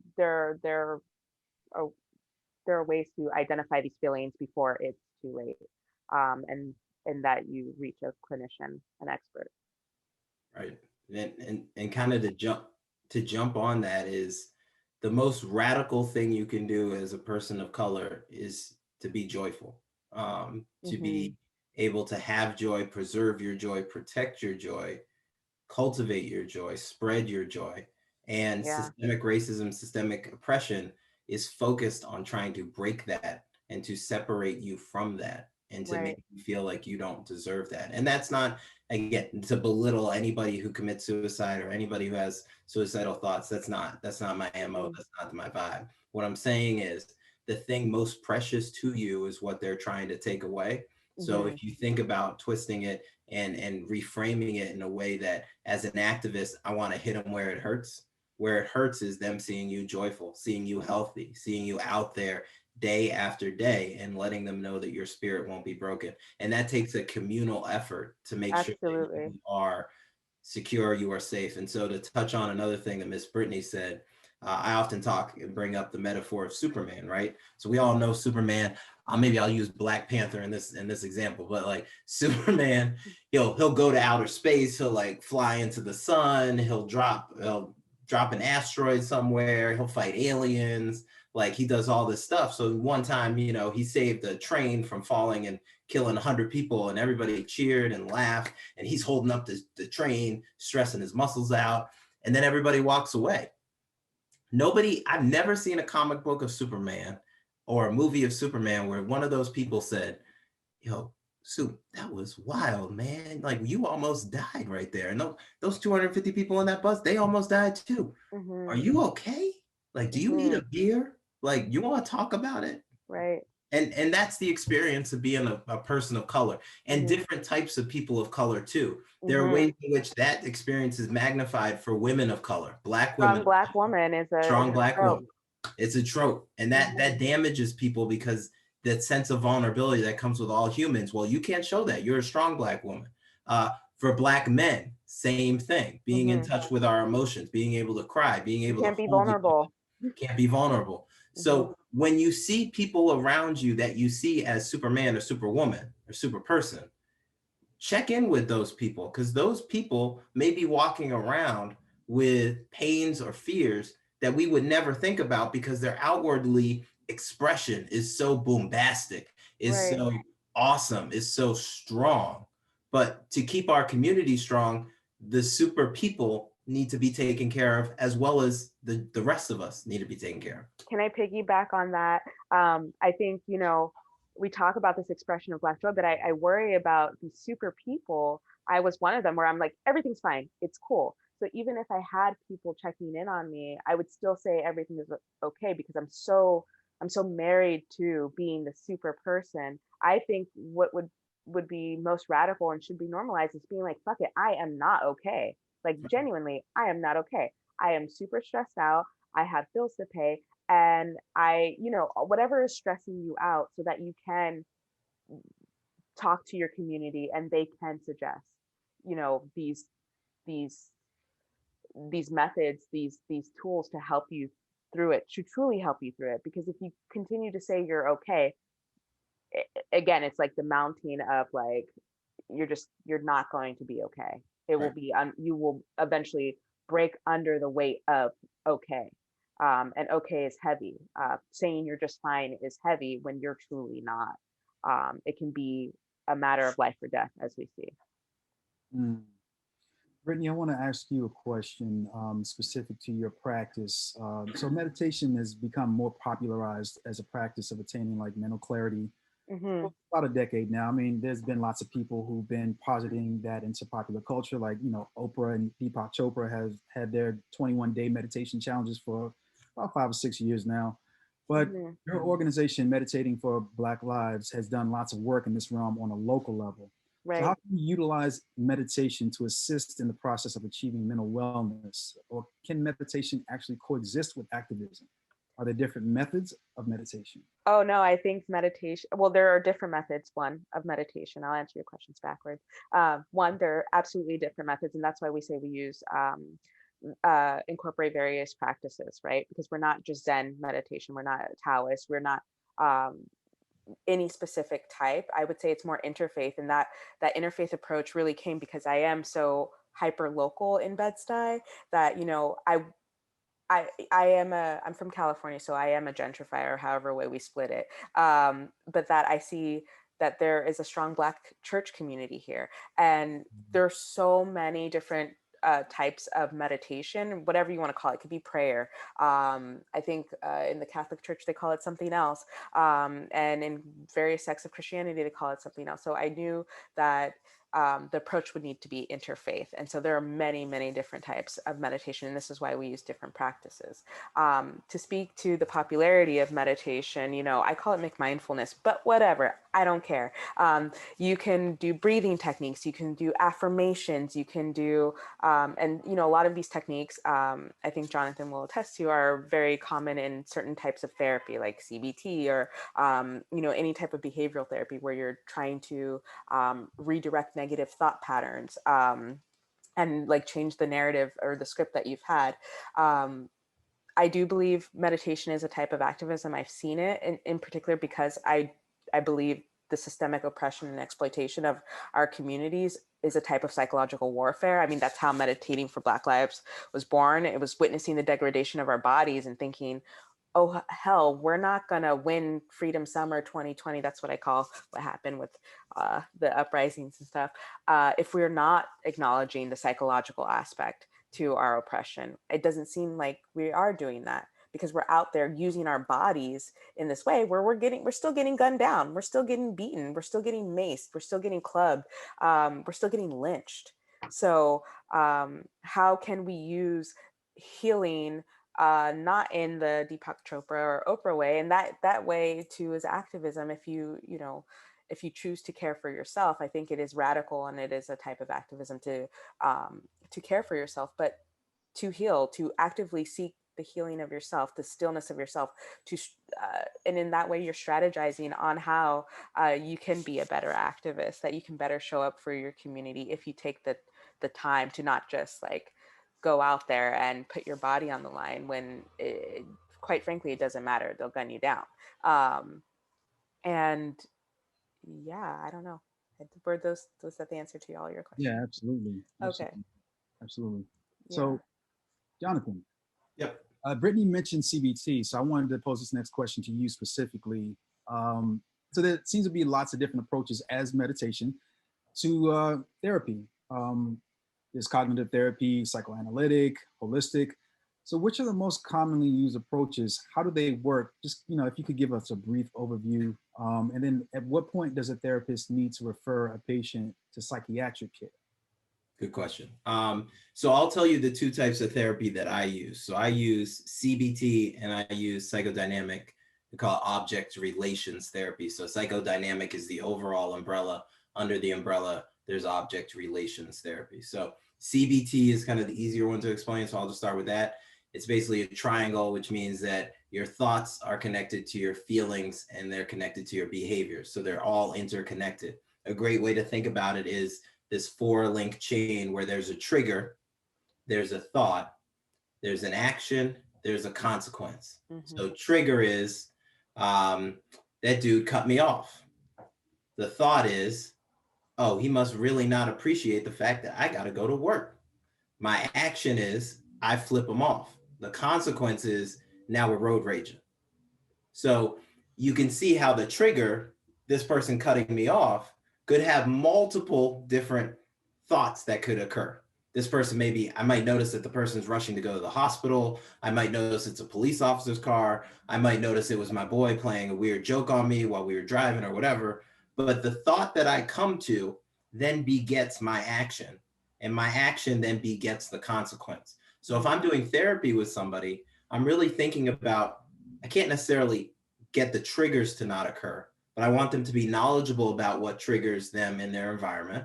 are ways to identify these feelings before it's too late, and that you reach a clinician, an expert. Right, and kind of to jump on that is the most radical thing you can do as a person of color is to be joyful, to be able to have joy, preserve your joy, protect your joy, cultivate your joy, spread your joy. And systemic racism, systemic oppression is focused on trying to break that and to separate you from that and to make you feel like you don't deserve that. And that's not, again, to belittle anybody who commits suicide or anybody who has suicidal thoughts. That's not my MO. That's not my vibe. What I'm saying is the thing most precious to you is what they're trying to take away. So if you think about twisting it and reframing it in a way that as an activist, I want to hit them where it hurts. Where it hurts is them seeing you joyful, seeing you healthy, seeing you out there day after day, and letting them know that your spirit won't be broken. And that takes a communal effort to make sure that you are secure, you are safe. And so to touch on another thing that Miss Brittany said, I often talk and bring up the metaphor of Superman, right? So we all know Superman. Maybe I'll use Black Panther in this example, but like Superman, he'll go to outer space, he'll like fly into the sun, he'll drop an asteroid somewhere, he'll fight aliens, like he does all this stuff. So one time, you know, he saved the train from falling and killing 100 people, and everybody cheered and laughed, and he's holding up the train, stressing his muscles out, and then everybody walks away. I've never seen a comic book of Superman or a movie of Superman where one of those people said, yo, Soup, that was wild, man. Like you almost died right there. And those 250 people in that bus, they almost died too. Are you okay? Like, do you need a beer? Like, you want to talk about it? Right. And that's the experience of being a person of color, and different types of people of color too. There are ways in which that experience is magnified for women of color. Black women. Strong Black woman is a strong Black woman. It's a trope, and that damages people because that sense of vulnerability that comes with all humans. Well, you can't show that. You're a strong Black woman. For Black men, same thing. Being in touch with our emotions, being able to cry, being able to be vulnerable. Can't be vulnerable. So when you see people around you that you see as Superman or Superwoman or super person, check in with those people, because those people may be walking around with pains or fears that we would never think about because their outwardly expression is so bombastic, is Right. so awesome, is so strong. But to keep our community strong, the super people need to be taken care of, as well as the rest of us need to be taken care of. Can I piggyback on that? I think, you know, we talk about this expression of Black joy, but I worry about these super people. I was one of them where I'm like, everything's fine, it's cool. So even if I had people checking in on me, I would still say everything is okay because I'm so married to being the super person. I think what would be most radical and should be normalized is being like, fuck it, I am not okay. Like genuinely, I am not okay. I am super stressed out. I have bills to pay, and I, you know, whatever is stressing you out so that you can talk to your community and they can suggest, you know, these these methods, these tools to help you through it, to truly help you through it. Because if you continue to say you're okay, again, it's like the mounting of like you're not going to be okay. It will Right. be you will eventually break under the weight of okay. And okay is heavy. Saying you're just fine is heavy when you're truly not. It can be a matter of life or death, as we see. Mm. Brittany, I want to ask you a question specific to your practice. So meditation has become more popularized as a practice of attaining like mental clarity Hmm. for about a decade now. I mean, there's been lots of people who've been positing that into popular culture, like, you know, Oprah and Deepak Chopra have had their 21-day meditation challenges for about 5 or 6 years now. But Hmm. your organization, Meditating for Black Lives, has done lots of work in this realm on a local level. So how Right. can you utilize meditation to assist in the process of achieving mental wellness? Or can meditation actually coexist with activism? Are there different methods of meditation? Oh no, I think meditation. Well, there are different methods. One of meditation. I'll answer your questions backwards. One, there are absolutely different methods, and that's why we say we use incorporate various practices, right? Because we're not just Zen meditation. We're not Taoist. We're not um, any specific type. I would say it's more interfaith, and that interfaith approach really came because I am so hyper local in Bed-Stuy that, you know, I'm from California, so I am a gentrifier, however way we split it. But that I see that there is a strong Black church community here, and there's so many different types of meditation, whatever you want to call it. It could be prayer. I think in the Catholic Church they call it something else, and in various sects of Christianity they call it something else. So I knew that the approach would need to be interfaith. And so there are many, many different types of meditation. And this is why we use different practices. To speak to the popularity of meditation, you know, I call it McMindfulness, but whatever, I don't care. You can do breathing techniques, you can do affirmations, you can do, and, you know, a lot of these techniques, I think Jonathan will attest to, are very common in certain types of therapy, like CBT or, you know, any type of behavioral therapy where you're trying to redirect negative thought patterns, and like change the narrative or the script that you've had. Um, I do believe meditation is a type of activism. I've seen it in particular because I believe the systemic oppression and exploitation of our communities is a type of psychological warfare. I mean, that's how Meditating for Black Lives was born. It was witnessing the degradation of our bodies and thinking, oh hell, we're not gonna win Freedom Summer 2020. That's what I call what happened with the uprisings and stuff. If we're not acknowledging the psychological aspect to our oppression, it doesn't seem like we are doing that because we're out there using our bodies in this way where we're still getting gunned down, we're still getting beaten, we're still getting maced, we're still getting clubbed, we're still getting lynched. So how can we use healing not in the Deepak Chopra or Oprah way, and that way too is activism. If you know, if you choose to care for yourself, I think it is radical and it is a type of activism to care for yourself, but to heal, to actively seek the healing of yourself, the stillness of yourself, to and in that way you're strategizing on how you can be a better activist, that you can better show up for your community if you take the time to not just like go out there and put your body on the line when of quite frankly, it doesn't matter. They'll gun you down. And yeah, I don't know. Were those that the answer to all your questions? Yeah, absolutely. Okay. Absolutely. Absolutely. Yeah. So, Jonathan, Yep. Brittany mentioned CBT, so I wanted to pose this next question to you specifically. So there seems to be lots of different approaches as meditation to therapy. There's cognitive therapy, psychoanalytic, holistic. So which are the most commonly used approaches? How do they work? Just, if you could give us a brief overview. And then at what point does a therapist need to refer a patient to psychiatric care? Good question. So I'll tell you the two types of therapy that I use. So I use CBT and I use psychodynamic. We call it object relations therapy. So psychodynamic is the overall umbrella. Under the umbrella, there's object relations therapy. So CBT is kind of the easier one to explain. So I'll just start with that. It's basically a triangle, which means that your thoughts are connected to your feelings and they're connected to your behaviors. So they're all interconnected. A great way to think about it is this 4-link chain where there's a trigger, there's a thought, there's an action, there's a consequence. Mm-hmm. So trigger is that dude cut me off. The thought is, oh, he must really not appreciate the fact that I got to go to work. My action is I flip him off. The consequence is now we're road raging. So you can see how the trigger, this person cutting me off, could have multiple different thoughts that could occur. This person, maybe I might notice that the person's rushing to go to the hospital. I might notice it's a police officer's car. I might notice it was my boy playing a weird joke on me while we were driving or whatever. But the thought that I come to then begets my action, and my action then begets the consequence. So if I'm doing therapy with somebody, I'm really thinking about, I can't necessarily get the triggers to not occur, but I want them to be knowledgeable about what triggers them in their environment,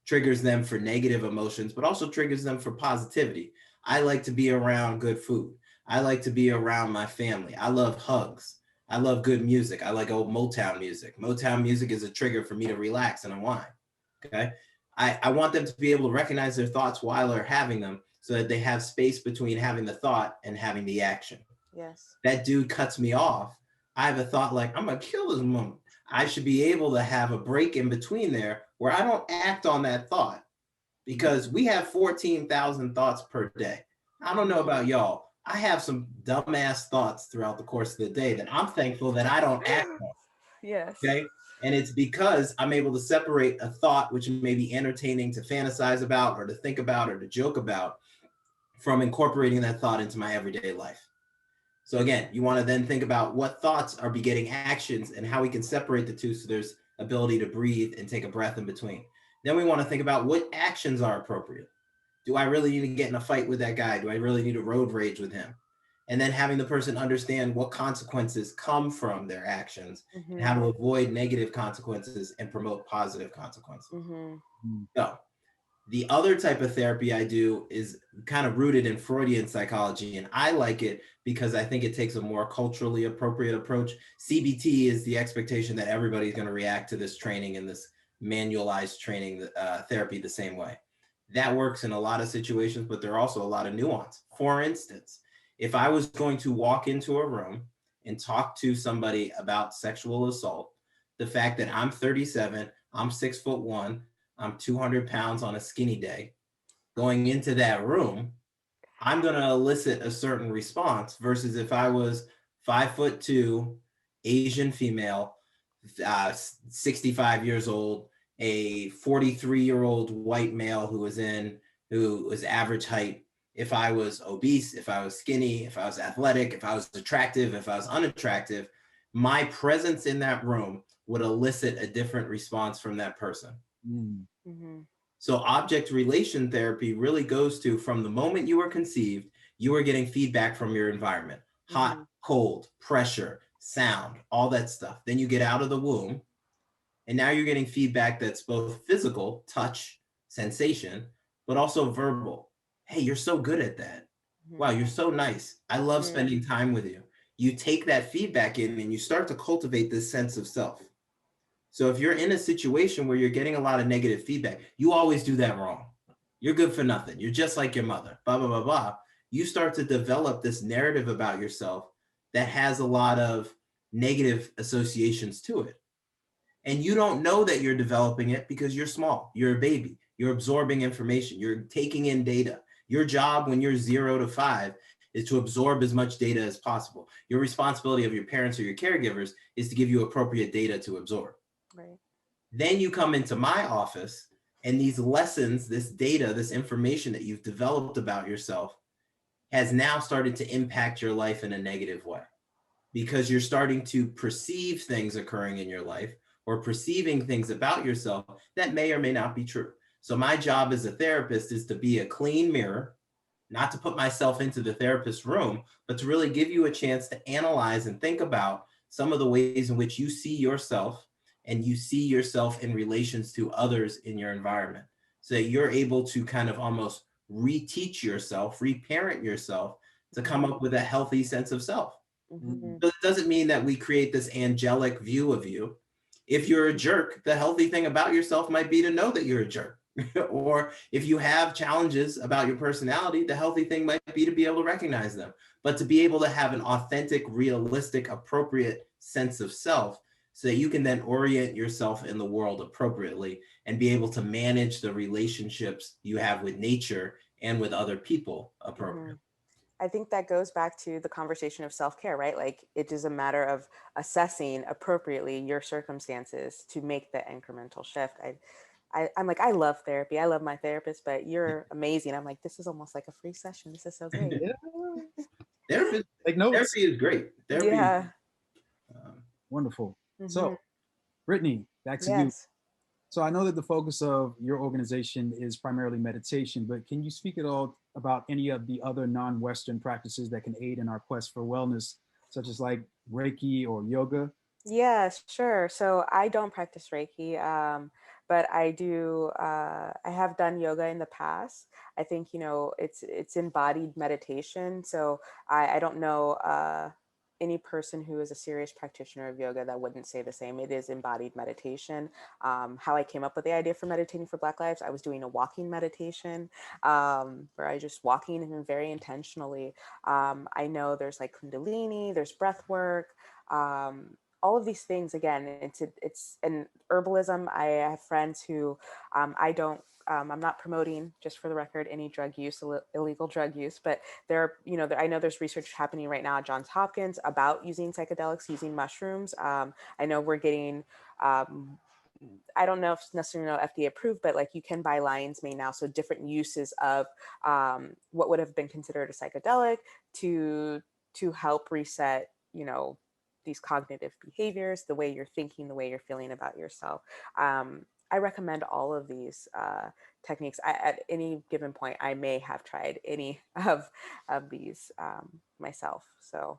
triggers them for negative emotions, but also triggers them for positivity. I like to be around good food. I like to be around my family. I love hugs. I love good music. I like old Motown music. Motown music is a trigger for me to relax and unwind. Okay. I want them to be able to recognize their thoughts while they're having them so that they have space between having the thought and having the action. Yes. That dude cuts me off. I have a thought like, I'm going to kill this woman. I should be able to have a break in between there where I don't act on that thought, because we have 14,000 thoughts per day. I don't know about y'all. I have some dumbass thoughts throughout the course of the day that I'm thankful that I don't act on. Yes. Okay. And it's because I'm able to separate a thought, which may be entertaining to fantasize about or to think about or to joke about, from incorporating that thought into my everyday life. So again, you want to then think about what thoughts are begetting actions and how we can separate the two so there's ability to breathe and take a breath in between. Then we want to think about what actions are appropriate. Do I really need to get in a fight with that guy? Do I really need to road rage with him? And then having the person understand what consequences come from their actions, Mm-hmm. and how to avoid negative consequences and promote positive consequences. Mm-hmm. So the other type of therapy I do is kind of rooted in Freudian psychology, and I like it because I think it takes a more culturally appropriate approach. CBT is the expectation that everybody's going to react to this training and this manualized training therapy the same way. That works in a lot of situations, but there are also a lot of nuance. For instance, if I was going to walk into a room and talk to somebody about sexual assault, the fact that I'm 37, I'm 6'1", I'm 200 pounds on a skinny day, going into that room, I'm going to elicit a certain response versus if I was 5'2", Asian female, 65 years old, a 43-year-old white male who was average height. If I was obese, if I was skinny, if I was athletic, if I was attractive, if I was unattractive, my presence in that room would elicit a different response from that person. Mm-hmm. So object relation therapy really goes to, from the moment you were conceived, you are getting feedback from your environment, hot, cold, pressure, sound, all that stuff. Then you get out of the womb, and now you're getting feedback that's both physical, touch, sensation, but also verbal. Hey, you're so good at that. Wow, you're so nice. I love spending time with you. You take that feedback in and you start to cultivate this sense of self. So if you're in a situation where you're getting a lot of negative feedback, you always do that wrong. You're good for nothing. You're just like your mother, blah, blah, blah, blah. You start to develop this narrative about yourself that has a lot of negative associations to it. And you don't know that you're developing it because you're small, you're a baby, you're absorbing information, you're taking in data. Your job when you're 0 to 5 is to absorb as much data as possible. Your responsibility of your parents or your caregivers is to give you appropriate data to absorb. Right. Then you come into my office and these lessons, this data, this information that you've developed about yourself has now started to impact your life in a negative way because you're starting to perceive things occurring in your life or perceiving things about yourself that may or may not be true. So my job as a therapist is to be a clean mirror, not to put myself into the therapist's room, but to really give you a chance to analyze and think about some of the ways in which you see yourself and you see yourself in relations to others in your environment. So that you're able to kind of almost reteach yourself, reparent yourself to come up with a healthy sense of self. Mm-hmm. So it doesn't mean that we create this angelic view of you. If you're a jerk, the healthy thing about yourself might be to know that you're a jerk. Or if you have challenges about your personality, the healthy thing might be to be able to recognize them, but to be able to have an authentic, realistic, appropriate sense of self so that you can then orient yourself in the world appropriately and be able to manage the relationships you have with nature and with other people appropriately. Mm-hmm. I think that goes back to the conversation of self-care, right? Like it is a matter of assessing appropriately your circumstances to make the incremental shift. I'm like, I love therapy. I love my therapist, but you're amazing. I'm like, this is almost like a free session. This is so great. Yeah. Therapy, Take notes. therapy is great. Therapy, Yeah. Wonderful. Mm-hmm. So, Brittany, back to you. Yes. So I know that the focus of your organization is primarily meditation, but can you speak at all about any of the other non-Western practices that can aid in our quest for wellness, such as like Reiki or yoga? Yes, sure. So I don't practice Reiki, but I do. I have done yoga in the past. I think it's embodied meditation. So I don't know any person who is a serious practitioner of yoga that wouldn't say the same. It is embodied meditation. How I came up with the idea for meditating for Black lives, I was doing a walking meditation where I just walking and very intentionally. I know there's like Kundalini, there's breath work. All of these things, again, it's an herbalism. I have friends who I'm not promoting, just for the record, any drug use, illegal drug use, but I know there's research happening right now at Johns Hopkins about using psychedelics, using mushrooms. I know we're getting, I don't know if it's necessarily FDA approved, but like you can buy lion's mane now. So different uses of what would have been considered a psychedelic to help reset, these cognitive behaviors, the way you're thinking, the way you're feeling about yourself. I recommend all of these techniques. At any given point, I may have tried any of these myself. So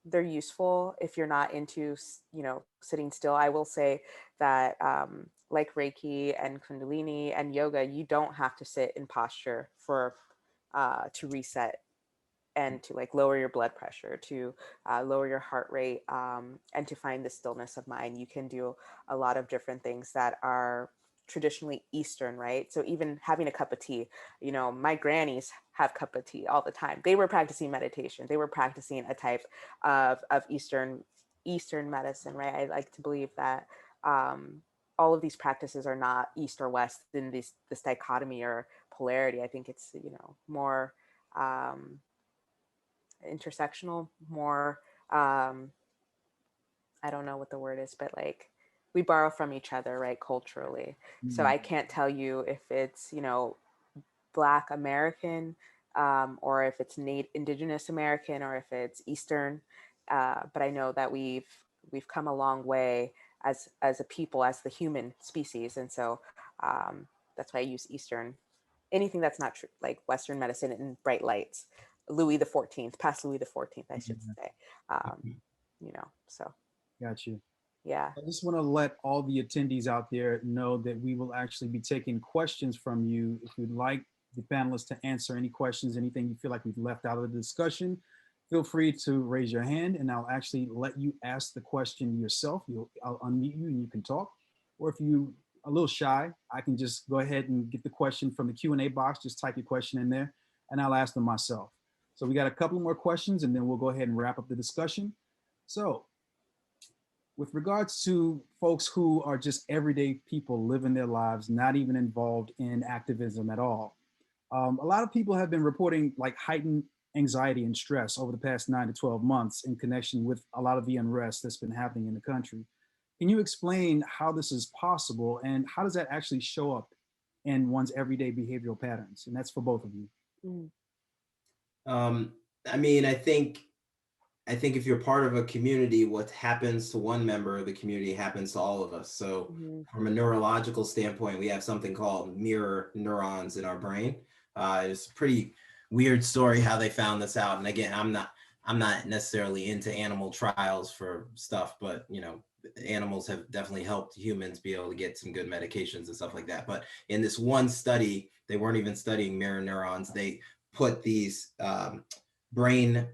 they're useful if you're not into, sitting still. I will say that like Reiki and Kundalini and yoga, you don't have to sit in posture to reset and to like lower your blood pressure, to lower your heart rate, and to find the stillness of mind. You can do a lot of different things that are traditionally Eastern, right? So even having a cup of tea, my grannies have cup of tea all the time. They were practicing meditation. They were practicing a type of Eastern medicine, right? I like to believe that all of these practices are not East or West in this dichotomy or polarity. I think it's, more intersectional, more I don't know what the word is, but like we borrow from each other, right, culturally. So I can't tell you if it's Black American, or if it's Indigenous American, or if it's Eastern, but I know that we've come a long way as a people, as the human species, and so that's why I use Eastern. Anything that's not true, like Western medicine in bright lights. Louis the 14th, past Louis the 14th, I should say. So Got you. yeah. I just want to let all the attendees out there know that we will actually be taking questions from you. If you'd like the panelists to answer any questions, anything you feel like we've left out of the discussion, feel free to raise your hand and I'll actually let you ask the question yourself. I'll unmute you and you can talk. Or if you a little shy, I can just go ahead and get the question from the Q&A box, just type your question in there and I'll ask them myself. So we got a couple more questions and then we'll go ahead and wrap up the discussion. So with regards to folks who are just everyday people living their lives, not even involved in activism at all, a lot of people have been reporting like heightened anxiety and stress over the past 9 to 12 months in connection with a lot of the unrest that's been happening in the country. Can you explain how this is possible and how does that actually show up in one's everyday behavioral patterns? And that's for both of you. Mm. I mean, I think if you're part of a community, what happens to one member of the community happens to all of us. So from a neurological standpoint, we have something called mirror neurons in our brain. It's a pretty weird story how they found this out. And again, I'm not necessarily into animal trials for stuff, but you know, animals have definitely helped humans be able to get some good medications and stuff like that. But in this one study, they weren't even studying mirror neurons. They put these brain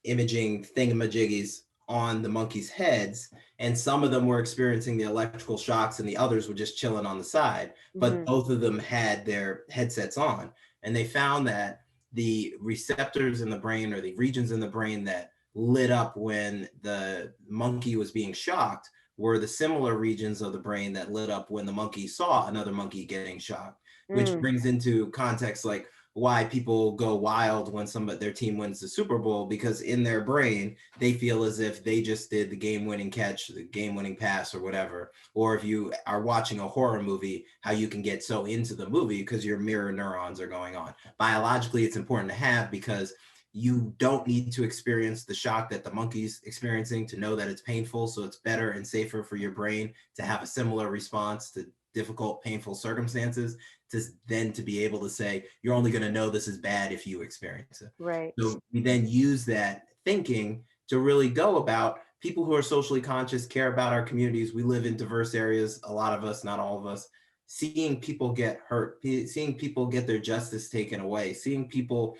imaging thingamajiggies on the monkeys' heads, and some of them were experiencing the electrical shocks and the others were just chilling on the side, but both of them had their headsets on. And they found that the receptors in the brain, or the regions in the brain that lit up when the monkey was being shocked, were the similar regions of the brain that lit up when the monkey saw another monkey getting shocked, which brings into context like why people go wild when their team wins the Super Bowl, because in their brain, they feel as if they just did the game-winning catch, the game-winning pass or whatever. Or if you are watching a horror movie, how you can get so into the movie because your mirror neurons are going on. Biologically, it's important to have because you don't need to experience the shock that the monkey's experiencing to know that it's painful. So it's better and safer for your brain to have a similar response to difficult, painful circumstances, to be able to say, you're only going to know this is bad if you experience it. Right. So we then use that thinking to really go about people who are socially conscious, care about our communities. We live in diverse areas, a lot of us, not all of us, seeing people get hurt, seeing people get their justice taken away, seeing people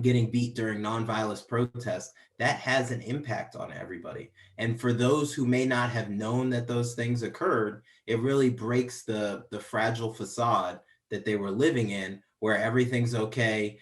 getting beat during nonviolent protests, that has an impact on everybody. And for those who may not have known that those things occurred, it really breaks the fragile facade that they were living in, where everything's okay.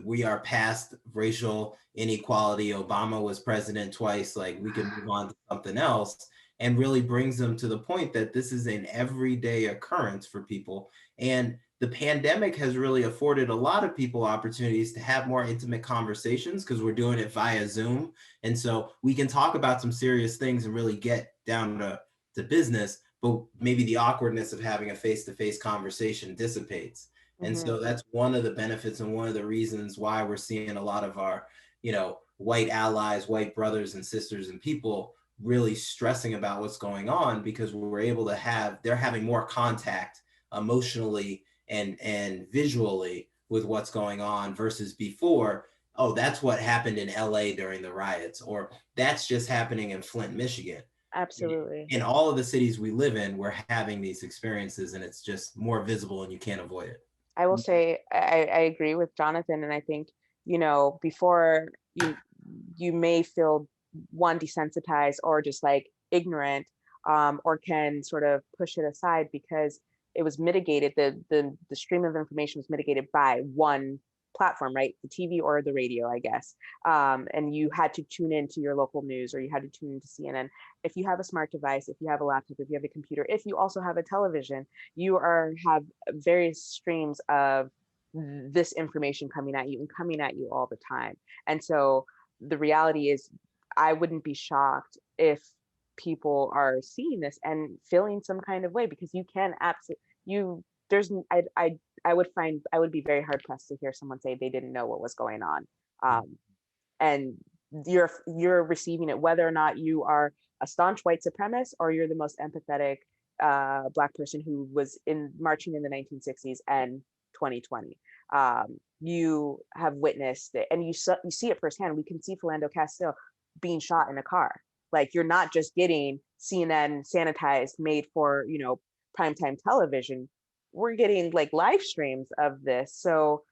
We are past racial inequality. Obama was president twice, like we can move on to something else, and really brings them to the point that this is an everyday occurrence for people. And the pandemic has really afforded a lot of people opportunities to have more intimate conversations because we're doing it via Zoom. And so we can talk about some serious things and really get down to business, but maybe the awkwardness of having a face-to-face conversation dissipates. And so that's one of the benefits and one of the reasons why we're seeing a lot of our, you know, white allies, white brothers and sisters and people really stressing about what's going on, because we're able to they're having more contact emotionally and visually with what's going on versus before. Oh, that's what happened in LA during the riots, or that's just happening in Flint, Michigan. Absolutely. In all of the cities we live in, we're having these experiences and it's just more visible and you can't avoid it. I will say I agree with Jonathan, and I think, you know, before you may feel desensitized or just like ignorant, or can sort of push it aside because it was mitigated. The stream of information was mitigated by one platform, right? The TV or the radio, I guess. And you had to tune into your local news, or you had to tune into CNN. If you have a smart device, if you have a laptop, if you have a computer, if you also have a television, you have various streams of this information coming at you and coming at you all the time. And so the reality is, I wouldn't be shocked if people are seeing this and feeling some kind of way, because you can I would be very hard pressed to hear someone say they didn't know what was going on. And you're receiving it, whether or not you are a staunch white supremacist or you're the most empathetic Black person who was marching in the 1960s and 2020. You have witnessed it, and you see it firsthand. We can see Philando Castile being shot in a car. Like, you're not just getting CNN sanitized, made for, you know, primetime television. We're getting like live streams of this. So,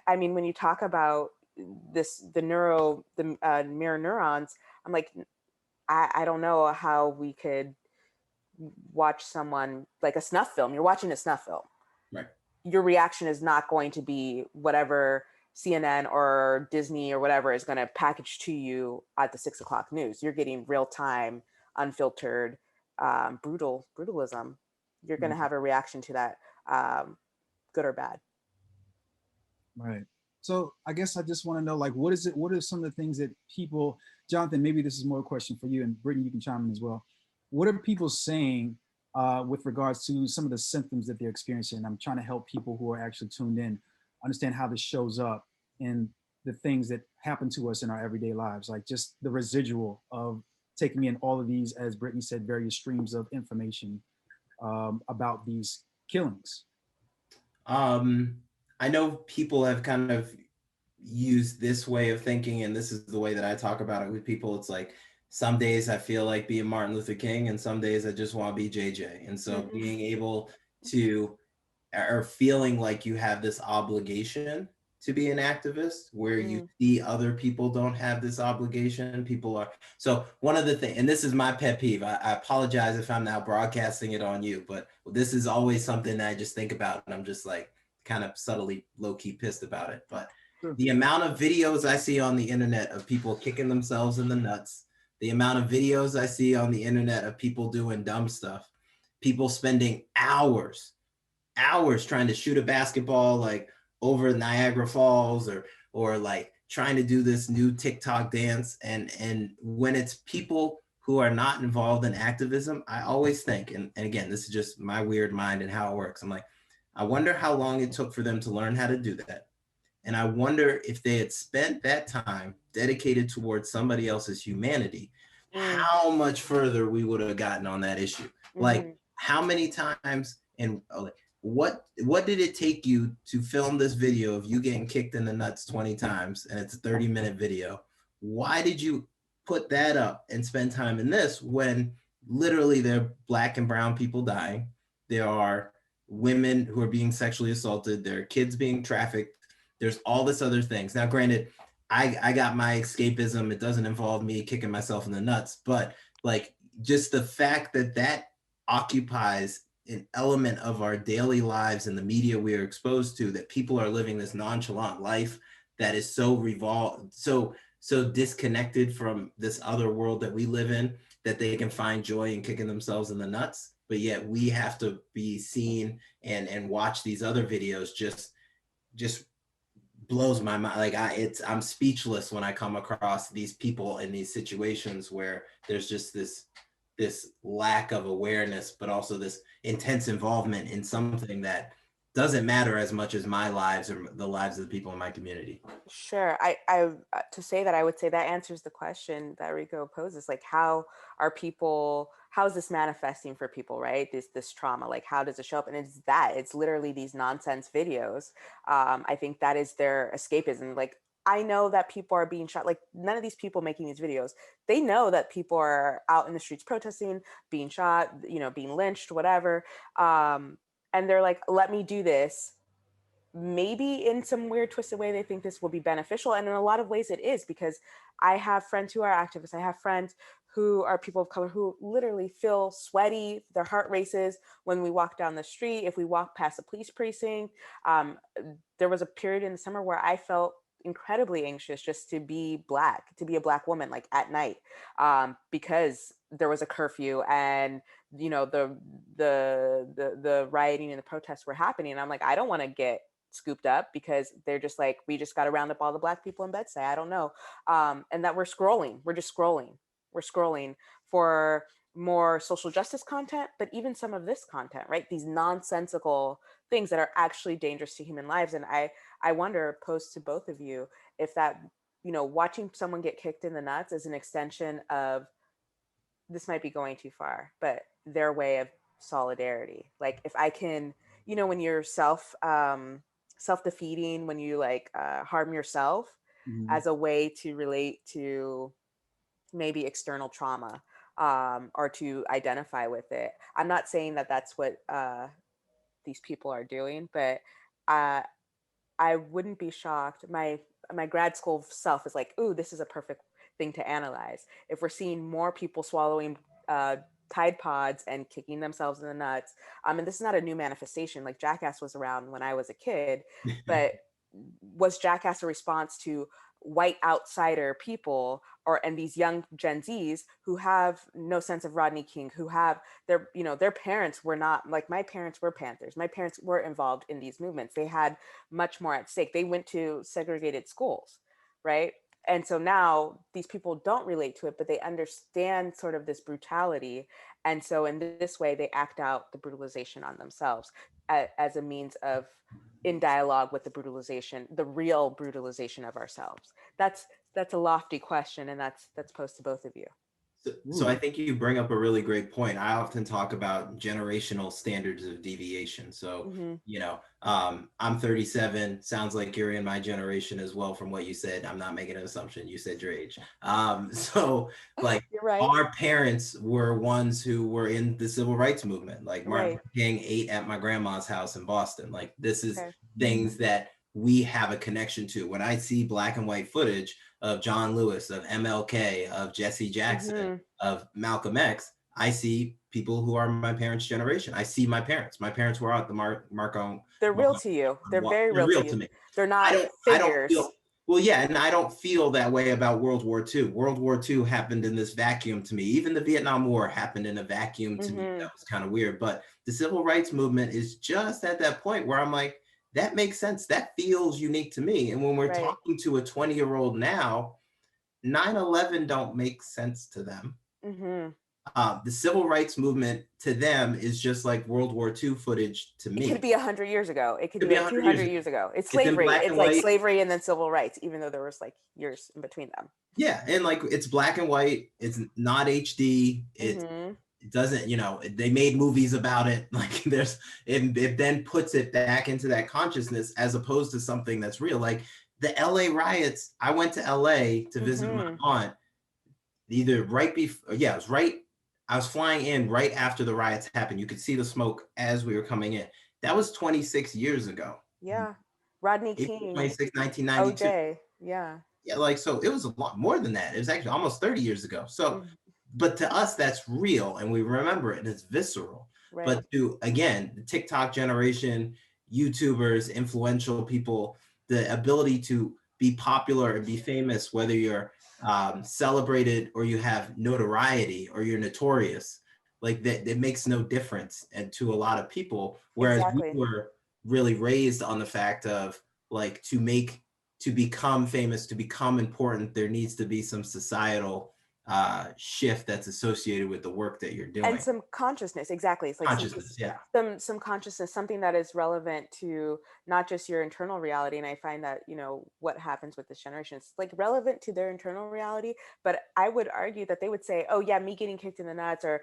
I mean, when you talk about the mirror neurons, I'm like, I don't know how we could watch someone like a snuff film. You're watching a snuff film. Right. Your reaction is not going to be whatever CNN or Disney or whatever is going to package to you at the 6 o'clock news. You're getting real time, unfiltered, brutalism. You're going to have a reaction to that, good or bad. Right. So I guess I just want to know, like, what is it? What are some of the things that people, Jonathan, maybe this is more a question for you, and Brittany, you can chime in as well. What are people saying with regards to some of the symptoms that they're experiencing? I'm trying to help people who are actually tuned in understand how this shows up in the things that happen to us in our everyday lives, like just the residual of taking in all of these, as Brittany said, various streams of information about these killings. I know people have kind of used this way of thinking, and this is the way that I talk about it with people. It's like some days I feel like being Martin Luther King, and some days I just want to be JJ. And so being able to, or feeling like you have this obligation to be an activist where you see other people don't have this obligation. People are, so one of the things, and this is my pet peeve, I apologize if I'm now broadcasting it on you, but this is always something that I just think about, and I'm just like kind of subtly low-key pissed about it. But the amount of videos I see on the internet of people kicking themselves in the nuts, the amount of videos I see on the internet of people doing dumb stuff, people spending hours trying to shoot a basketball like over Niagara Falls, or like trying to do this new TikTok dance. And when it's people who are not involved in activism, I always think, and again, this is just my weird mind and how it works. I'm like, I wonder how long it took for them to learn how to do that. And I wonder if they had spent that time dedicated towards somebody else's humanity, how much further we would have gotten on that issue. Like, how many times, and what did it take you to film this video of you getting kicked in the nuts 20 times, and it's a 30-minute video? Why did you put that up and spend time in this when literally there are Black and brown people dying? There are women who are being sexually assaulted. There are kids being trafficked. There's all this other things. Now, granted, I got my escapism. It doesn't involve me kicking myself in the nuts, but like just the fact that that occupies an element of our daily lives and the media we are exposed to, that people are living this nonchalant life that is so disconnected from this other world that we live in, that they can find joy in kicking themselves in the nuts. But yet we have to be seen and watch these other videos just blows my mind. Like I'm speechless when I come across these people in these situations where there's just this lack of awareness, but also this intense involvement in something that doesn't matter as much as my lives or the lives of the people in my community. Sure. I to say that, I would say that answers the question that Rico poses. Like, how is this manifesting for people, right? This trauma, like, how does it show up? And it's literally these nonsense videos. I think that is their escapism. Like, I know that people are being shot. Like, none of these people making these videos, they know that people are out in the streets protesting, being shot, being lynched, whatever. And they're like, let me do this. Maybe in some weird twisted way they think this will be beneficial, and in a lot of ways it is, because I have friends who are activists. I have friends who are people of color who literally feel sweaty, their heart races when we walk down the street, if we walk past a police precinct. There was a period in the summer where I felt incredibly anxious just to be Black, to be a Black woman, like at night, because there was a curfew, and the rioting and the protests were happening, and I'm like, I don't want to get scooped up, because they're just like, we just got to round up all the Black people in Bed-Stuy. I don't know. And that we're just scrolling for more social justice content, but even some of this content, right? These nonsensical things that are actually dangerous to human lives. And I wonder, posed to both of you, if that, watching someone get kicked in the nuts is an extension of, this might be going too far, but their way of solidarity. Like, if I can, when you're self-defeating, when you harm yourself, as a way to relate to maybe external trauma, or to identify with it. I'm not saying that that's what these people are doing, but I wouldn't be shocked. My grad school self is like, ooh, this is a perfect thing to analyze. If we're seeing more people swallowing Tide Pods and kicking themselves in the nuts, and this is not a new manifestation. Like, Jackass was around when I was a kid, but was Jackass a response to white outsider people, and these young Gen Zs who have no sense of Rodney King, who have their parents were not like, my parents were Panthers. My parents were involved in these movements. They had much more at stake. They went to segregated schools, right? And so now these people don't relate to it, but they understand sort of this brutality. And so in this way, they act out the brutalization on themselves as a means of, in dialogue with the brutalization, the real brutalization of ourselves. That's a lofty question, and that's posed to both of you. So I think you bring up a really great point. I often talk about generational standards of deviation. So, I'm 37. Sounds like you're in my generation as well from what you said. I'm not making an assumption. You said your age. So like You're right. our parents were ones who were in the civil rights movement. Like Martin Luther King ate at my grandma's house in Boston. Like this is things that we have a connection to. When I see black and white footage of John Lewis, of MLK, of Jesse Jackson, of Malcolm X, I see people who are my parents' generation. I see my parents. My parents were out the Marco. They're real to you. They're very real to you. Me. They're not figures. And I don't feel that way about World War II. World War II happened in this vacuum to me. Even the Vietnam War happened in a vacuum to me. That was kind of weird. But the civil rights movement is just at that point where I'm like, that makes sense. That feels unique to me. And when we're talking to a 20-year-old now, 9/11 don't make sense to them. The civil rights movement to them is just like World War II footage to me. It could be 100 years ago. It could be 200 years ago. It's slavery. It's like slavery and then civil rights, even though there was like years in between them. Yeah, and like it's black and white. It's not HD. It doesn't, they made movies about it. Like it then puts it back into that consciousness as opposed to something that's real. Like the LA riots, I went to LA to visit my aunt either right before, it was right. I was flying in right after the riots happened. You could see the smoke as we were coming in. That was 26 years ago. Yeah. Rodney King. 26, 1992. OJ. Yeah. Yeah, like, so it was a lot more than that. It was actually almost 30 years ago. So, but to us, that's real and we remember it and it's visceral. Right. But to, again, the TikTok generation, YouTubers, influential people, the ability to be popular and be famous, whether you're celebrated or you have notoriety or you're notorious, like that, it makes no difference and to a lot of people. Whereas we were really raised on the fact of like to become famous, to become important, there needs to be some societal shift that's associated with the work that you're doing. And some consciousness, exactly. It's like consciousness, some consciousness, something that is relevant to not just your internal reality. And I find that, what happens with this generation, it's like relevant to their internal reality. But I would argue that they would say, oh yeah, me getting kicked in the nuts or,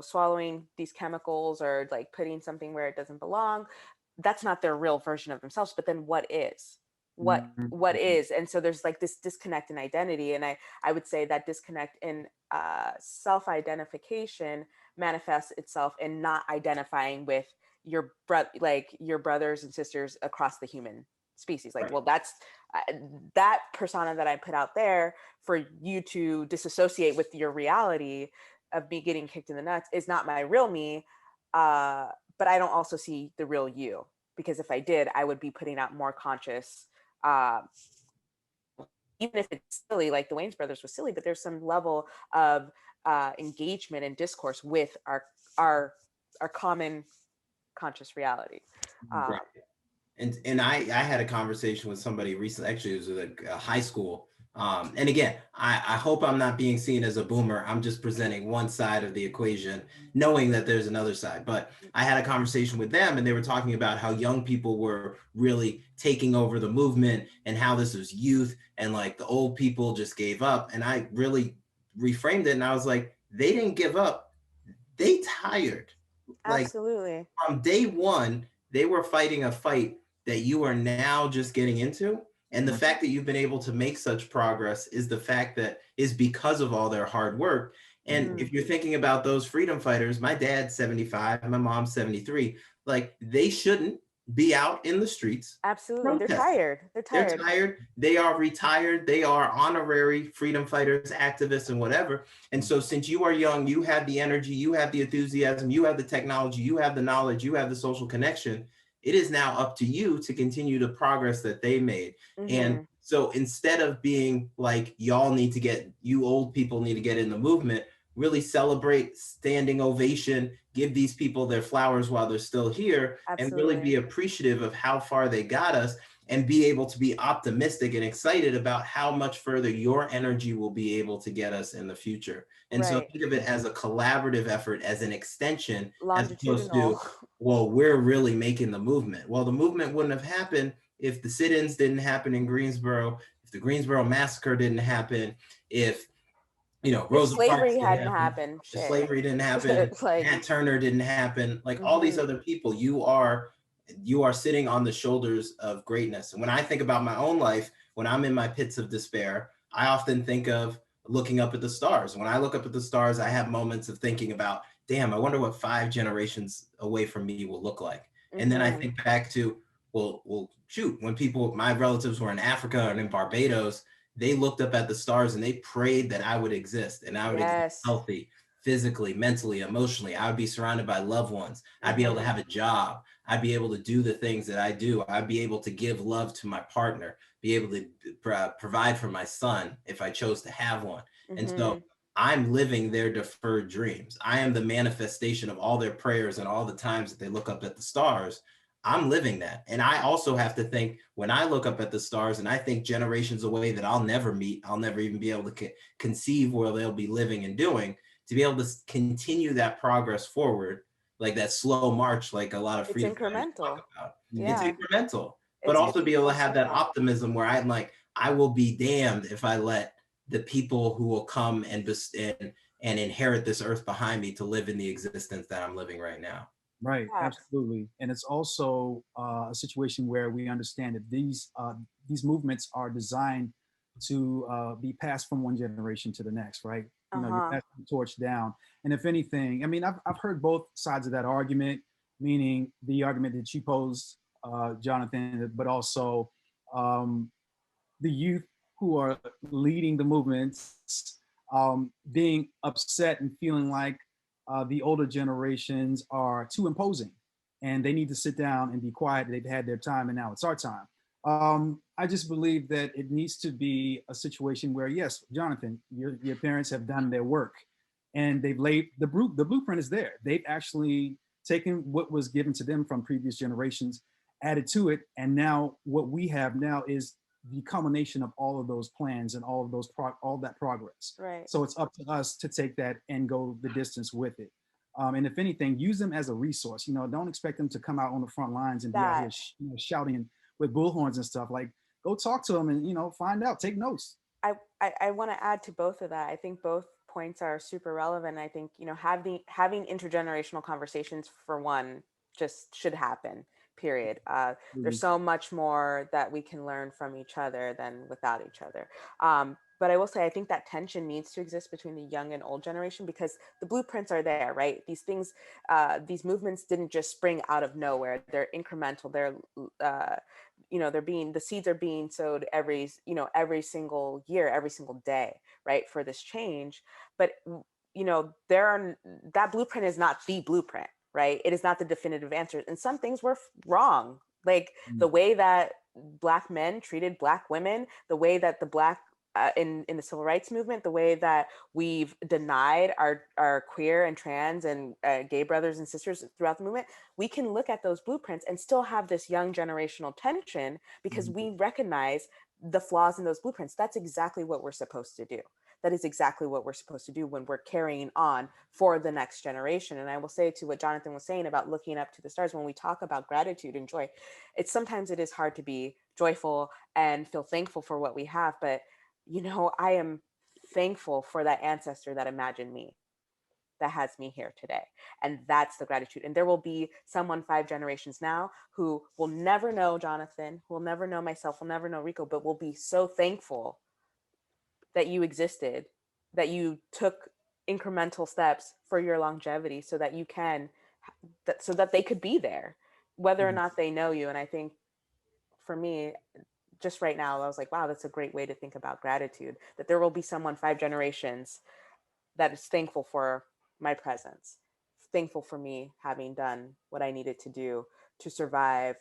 swallowing these chemicals or like putting something where it doesn't belong. That's not their real version of themselves. But then what is? What is? And so there's like this disconnect in identity, and I would say that disconnect in self-identification manifests itself in not identifying with your brothers and sisters across the human species. Like, well, that's that persona that I put out there for you to disassociate with your reality of me getting kicked in the nuts is not my real me, but I don't also see the real you, because if I did, I would be putting out more conscious, even if it's silly, like the Wayans brothers was silly, but there's some level of engagement and discourse with our common conscious reality. Right. And I had a conversation with somebody recently, actually it was a high school. And again, I hope I'm not being seen as a boomer. I'm just presenting one side of the equation, knowing that there's another side. But I had a conversation with them and they were talking about how young people were really taking over the movement and how this was youth and like the old people just gave up. And I really reframed it and I was like, they didn't give up. They tired. Absolutely. Like, from day one, they were fighting a fight that you are now just getting into. And the fact that you've been able to make such progress is the fact that is because of all their hard work. And if you're thinking about those freedom fighters, my dad's 75, my mom's 73, like they shouldn't be out in the streets. Absolutely. They're tired. They're tired. They are retired. They are honorary freedom fighters, activists, and whatever. And so since you are young, you have the energy, you have the enthusiasm, you have the technology, you have the knowledge, you have the social connection. it is now up to you to continue the progress that they made. And so instead of being like, you old people need to get in the movement, really celebrate, standing ovation, give these people their flowers while they're still here, and really be appreciative of how far they got us, and be able to be optimistic and excited about how much further your energy will be able to get us in the future. And so think of it as a collaborative effort, as an extension, as opposed to, well, we're really making the movement. Well, the movement wouldn't have happened if the sit-ins didn't happen in Greensboro, if the Greensboro massacre didn't happen, if Rosa slavery Parks hadn't happened, if slavery didn't happen, Nat Turner didn't happen, like all these other people, you are sitting on the shoulders of greatness. And when I think about my own life, when I'm in my pits of despair, I often think of looking up at the stars. When I look up at the stars, I have moments of thinking about, damn, I wonder what 5 generations away from me will look like. And then I think back to, well, shoot, when my relatives were in Africa and in Barbados, they looked up at the stars and they prayed that I would exist, and I would exist healthy, physically, mentally, emotionally. I would be surrounded by loved ones. I'd be able to have a job. I'd be able to do the things that I do. I'd be able to give love to my partner, be able to provide for my son if I chose to have one. And so I'm living their deferred dreams. I am the manifestation of all their prayers and all the times that they look up at the stars. I'm living that. And I also have to think, when I look up at the stars and I think generations away that I'll never meet, I'll never even be able to conceive where they'll be living and doing, to be able to continue that progress forward, like that slow march, like a lot of freedom fighters talk about. It's incremental, but also be able to have that optimism where I'm like, I will be damned if I let the people who will come and inherit this earth behind me to live in the existence that I'm living right now. Right, absolutely. And it's also a situation where we understand that these movements are designed to be passed from one generation to the next, right? You're passing the torch down. And if anything, I mean, I've heard both sides of that argument, meaning the argument that you posed, Jonathan, but also the youth who are leading the movements being upset and feeling like the older generations are too imposing and they need to sit down and be quiet. They've had their time and now it's our time. I just believe that it needs to be a situation where, yes, Jonathan, your parents have done their work and they've laid the blueprint is there. They've actually taken what was given to them from previous generations, added to it. And now what we have now is the culmination of all of those plans and all of those all that progress. Right. So it's up to us to take that and go the distance with it. And if anything, use them as a resource. Don't expect them to come out on the front lines and be out here shouting with bullhorns and stuff. Like, go talk to them and find out, take notes. I want to add to both of that. I think both points are super relevant. I think having intergenerational conversations, for one, just should happen. Period. There's so much more that we can learn from each other than without each other. But I will say, I think that tension needs to exist between the young and old generation, because the blueprints are there, right? These things, these movements didn't just spring out of nowhere. They're incremental. They're, the seeds are being sowed every single year, every single day, right? For this change. But, that blueprint is not the blueprint. Right? It is not the definitive answer. And some things were wrong. Like the way that Black men treated Black women, the way that the Black in the civil rights movement, the way that we've denied our queer and trans and gay brothers and sisters throughout the movement, we can look at those blueprints and still have this young generational tension because we recognize the flaws in those blueprints. That's exactly what we're supposed to do. That is exactly what we're supposed to do when we're carrying on for the next generation. And I will say, to what Jonathan was saying about looking up to the stars, when we talk about gratitude and joy, sometimes it is hard to be joyful and feel thankful for what we have. But, I am thankful for that ancestor that imagined me, that has me here today. And that's the gratitude. And there will be someone 5 generations now who will never know Jonathan, who will never know myself, will never know Rico, but will be so thankful that you existed, that you took incremental steps for your longevity so that you can, so that they could be there, whether or not they know you. And I think for me, just right now, I was like, wow, that's a great way to think about gratitude, that there will be someone 5 generations that is thankful for my presence, thankful for me having done what I needed to do to survive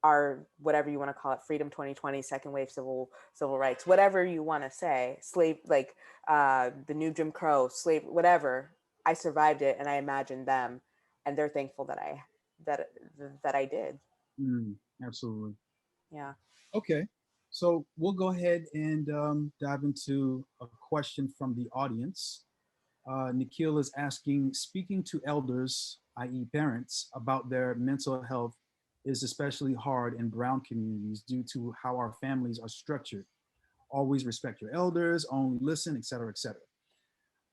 our, whatever you want to call it, freedom 2020, second wave civil rights, whatever you want to say, slave, like the new Jim Crow, slave, whatever. I survived it, and I imagined them, and they're thankful that that that I did. Absolutely. Yeah. Okay, so we'll go ahead and dive into a question from the audience. Nikhil is asking, speaking to elders, i.e. parents, about their mental health is especially hard in brown communities due to how our families are structured. Always respect your elders, only listen, etc., etc.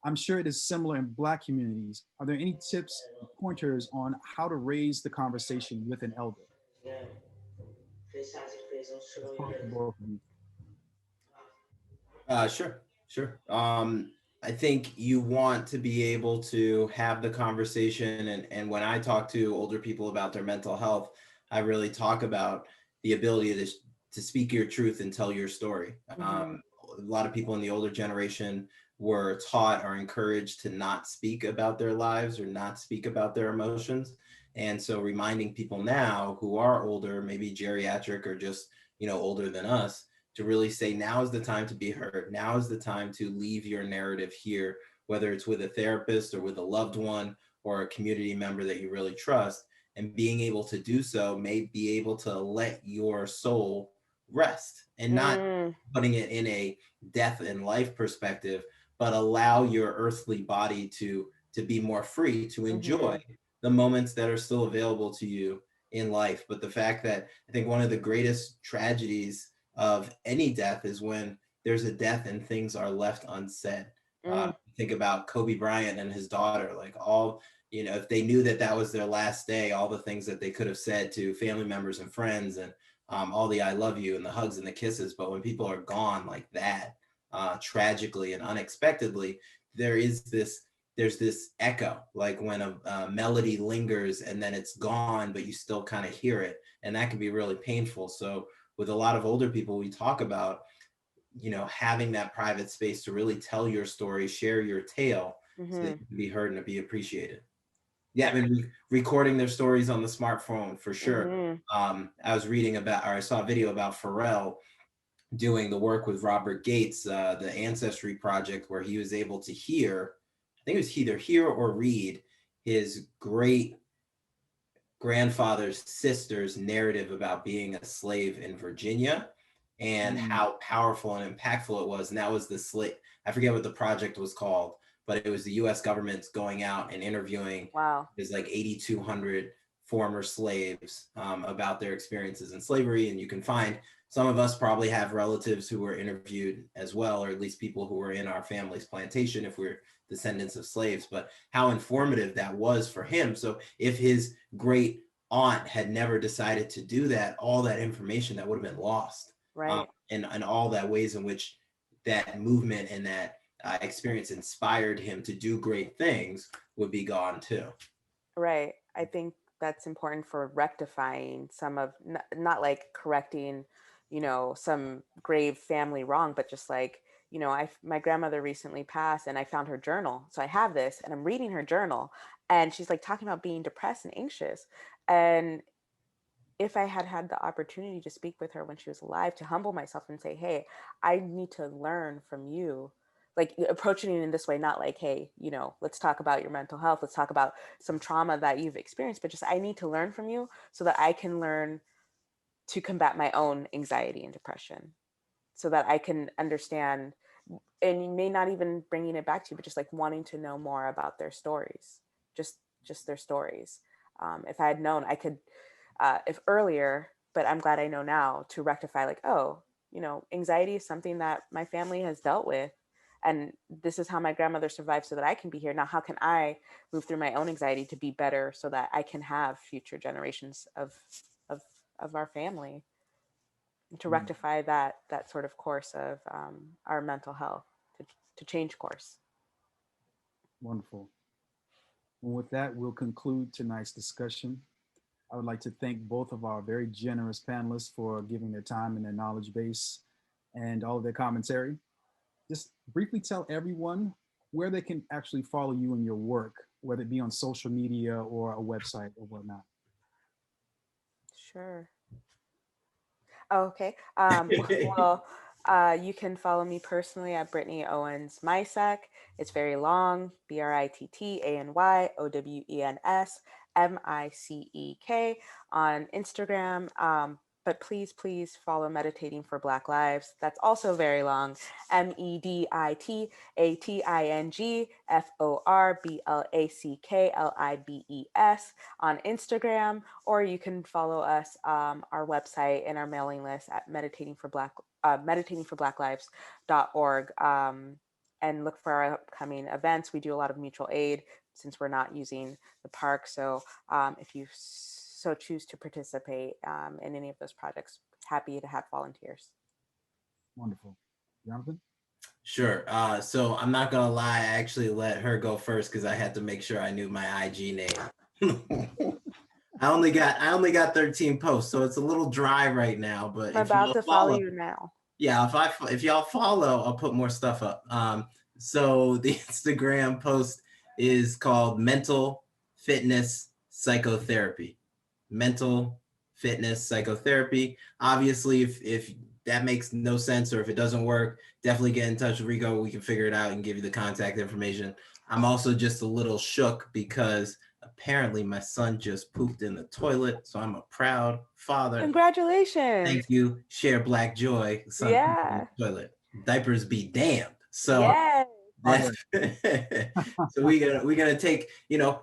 I'm sure it is similar in Black communities. Are there any tips, pointers on how to raise the conversation with an elder? Let's talk to both of you. Sure. I think you want to be able to have the conversation, and when I talk to older people about their mental health, I really talk about the ability to speak your truth and tell your story. A lot of people in the older generation were taught or encouraged to not speak about their lives or not speak about their emotions. And so reminding people now who are older, maybe geriatric or just, older than us, to really say, now is the time to be heard. Now is the time to leave your narrative here, whether it's with a therapist or with a loved one or a community member that you really trust. And being able to do so may be able to let your soul rest, and not putting it in a death and life perspective, but allow your earthly body to be more free to enjoy the moments that are still available to you in life. But the fact that I think one of the greatest tragedies of any death is when there's a death and things are left unsaid. Think about Kobe Bryant and his daughter, like all, if they knew that that was their last day, all the things that they could have said to family members and friends, and all the I love you and the hugs and the kisses. But when people are gone like that, tragically and unexpectedly, there's this echo, like when a melody lingers and then it's gone, but you still kind of hear it. And that can be really painful. So with a lot of older people, we talk about, having that private space to really tell your story, share your tale, so that you can be heard and be appreciated. Yeah, I mean, recording their stories on the smartphone for sure. I was reading about, or I saw a video about Pharrell doing the work with Robert Gates, the Ancestry Project, where he was able to hear, I think it was either hear or read his great grandfather's sister's narrative about being a slave in Virginia, and how powerful and impactful it was. And that was the slave, I forget what the project was called, but it was the US government going out and interviewing there's like 8,200 former slaves about their experiences in slavery. And you can find, some of us probably have relatives who were interviewed as well, or at least people who were in our family's plantation if we're descendants of slaves. But how informative that was for him. So if his great aunt had never decided to do that, all that information that would have been lost. And all that ways in which that movement and that experience inspired him to do great things would be gone too. Right. I think that's important for rectifying some of, not like correcting, some grave family wrong, but just like, my grandmother recently passed and I found her journal. So I have this and I'm reading her journal, and she's like talking about being depressed and anxious. And if I had had the opportunity to speak with her when she was alive, to humble myself and say, hey, I need to learn from you, like approaching it in this way, not like, hey, let's talk about your mental health. Let's talk about some trauma that you've experienced, but just, I need to learn from you so that I can learn to combat my own anxiety and depression, so that I can understand, and you may not even bringing it back to you, but just like wanting to know more about their stories, just their stories. If I had known, I could, if earlier, but I'm glad I know now to rectify, like, oh, anxiety is something that my family has dealt with. And this is how my grandmother survived so that I can be here. Now, how can I move through my own anxiety to be better so that I can have future generations of, of our family, to rectify that sort of course of our mental health, to change course. Wonderful. And with that, we'll conclude tonight's discussion. I would like to thank both of our very generous panelists for giving their time and their knowledge base and all of their commentary. Just briefly tell everyone where they can actually follow you in your work, whether it be on social media or a website or whatnot. Sure. Oh, okay. Well, you can follow me personally at Brittany Owens Micek. It's very long. BrittanyOwensMicek on Instagram. But please, please follow Meditating for Black Lives. That's also very long. MEDITATINGFORBLACKLIBES on Instagram, or you can follow us, our website and our mailing list at meditatingforblacklives.org, and look for our upcoming events. We do a lot of mutual aid since we're not using the park. So if you so choose to participate in any of those projects, happy to have volunteers. Wonderful. Jonathan? Sure. So I'm not gonna lie, I actually let her go first because I had to make sure I knew my IG name. I only got 13 posts, so it's a little dry right now. But I'm if y'all about to follow follow, you now. yeah, if y'all follow, I'll put more stuff up. So the Instagram post is called Mental Fitness Psychotherapy. Mental Fitness Psychotherapy. Obviously, if that makes no sense or if it doesn't work, definitely get in touch with Rico. We can figure it out and give you the contact information. I'm also just a little shook because apparently my son just pooped in the toilet. So I'm a proud father. Congratulations. Thank you. Share black joy. Son pooped in the toilet. Diapers be damned. So yeah. that's so we're gonna take,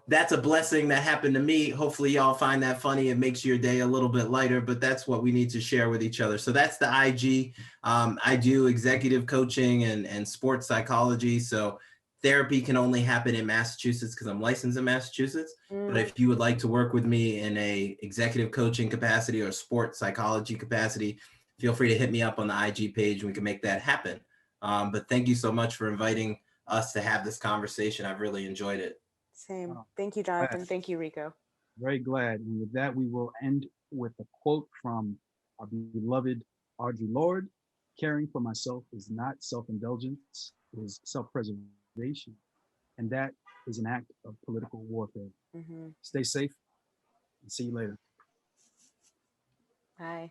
that's a blessing that happened to me. Hopefully y'all find that funny. It makes your day a little bit lighter, but that's what we need to share with each other. So that's the IG. I do executive coaching and sports psychology. So therapy can only happen in Massachusetts because I'm licensed in Massachusetts. But if you would like to work with me in a executive coaching capacity or sports psychology capacity, feel free to hit me up on the IG page and we can make that happen. But thank you so much for inviting us to have this conversation. I've really enjoyed it. Same. Thank you, Jonathan. Thank you, Rico. Very glad. And with that, we will end with a quote from our beloved Audre Lorde. Caring for myself is not self-indulgence, it is self-preservation. And that is an act of political warfare. Stay safe and see you later. Bye.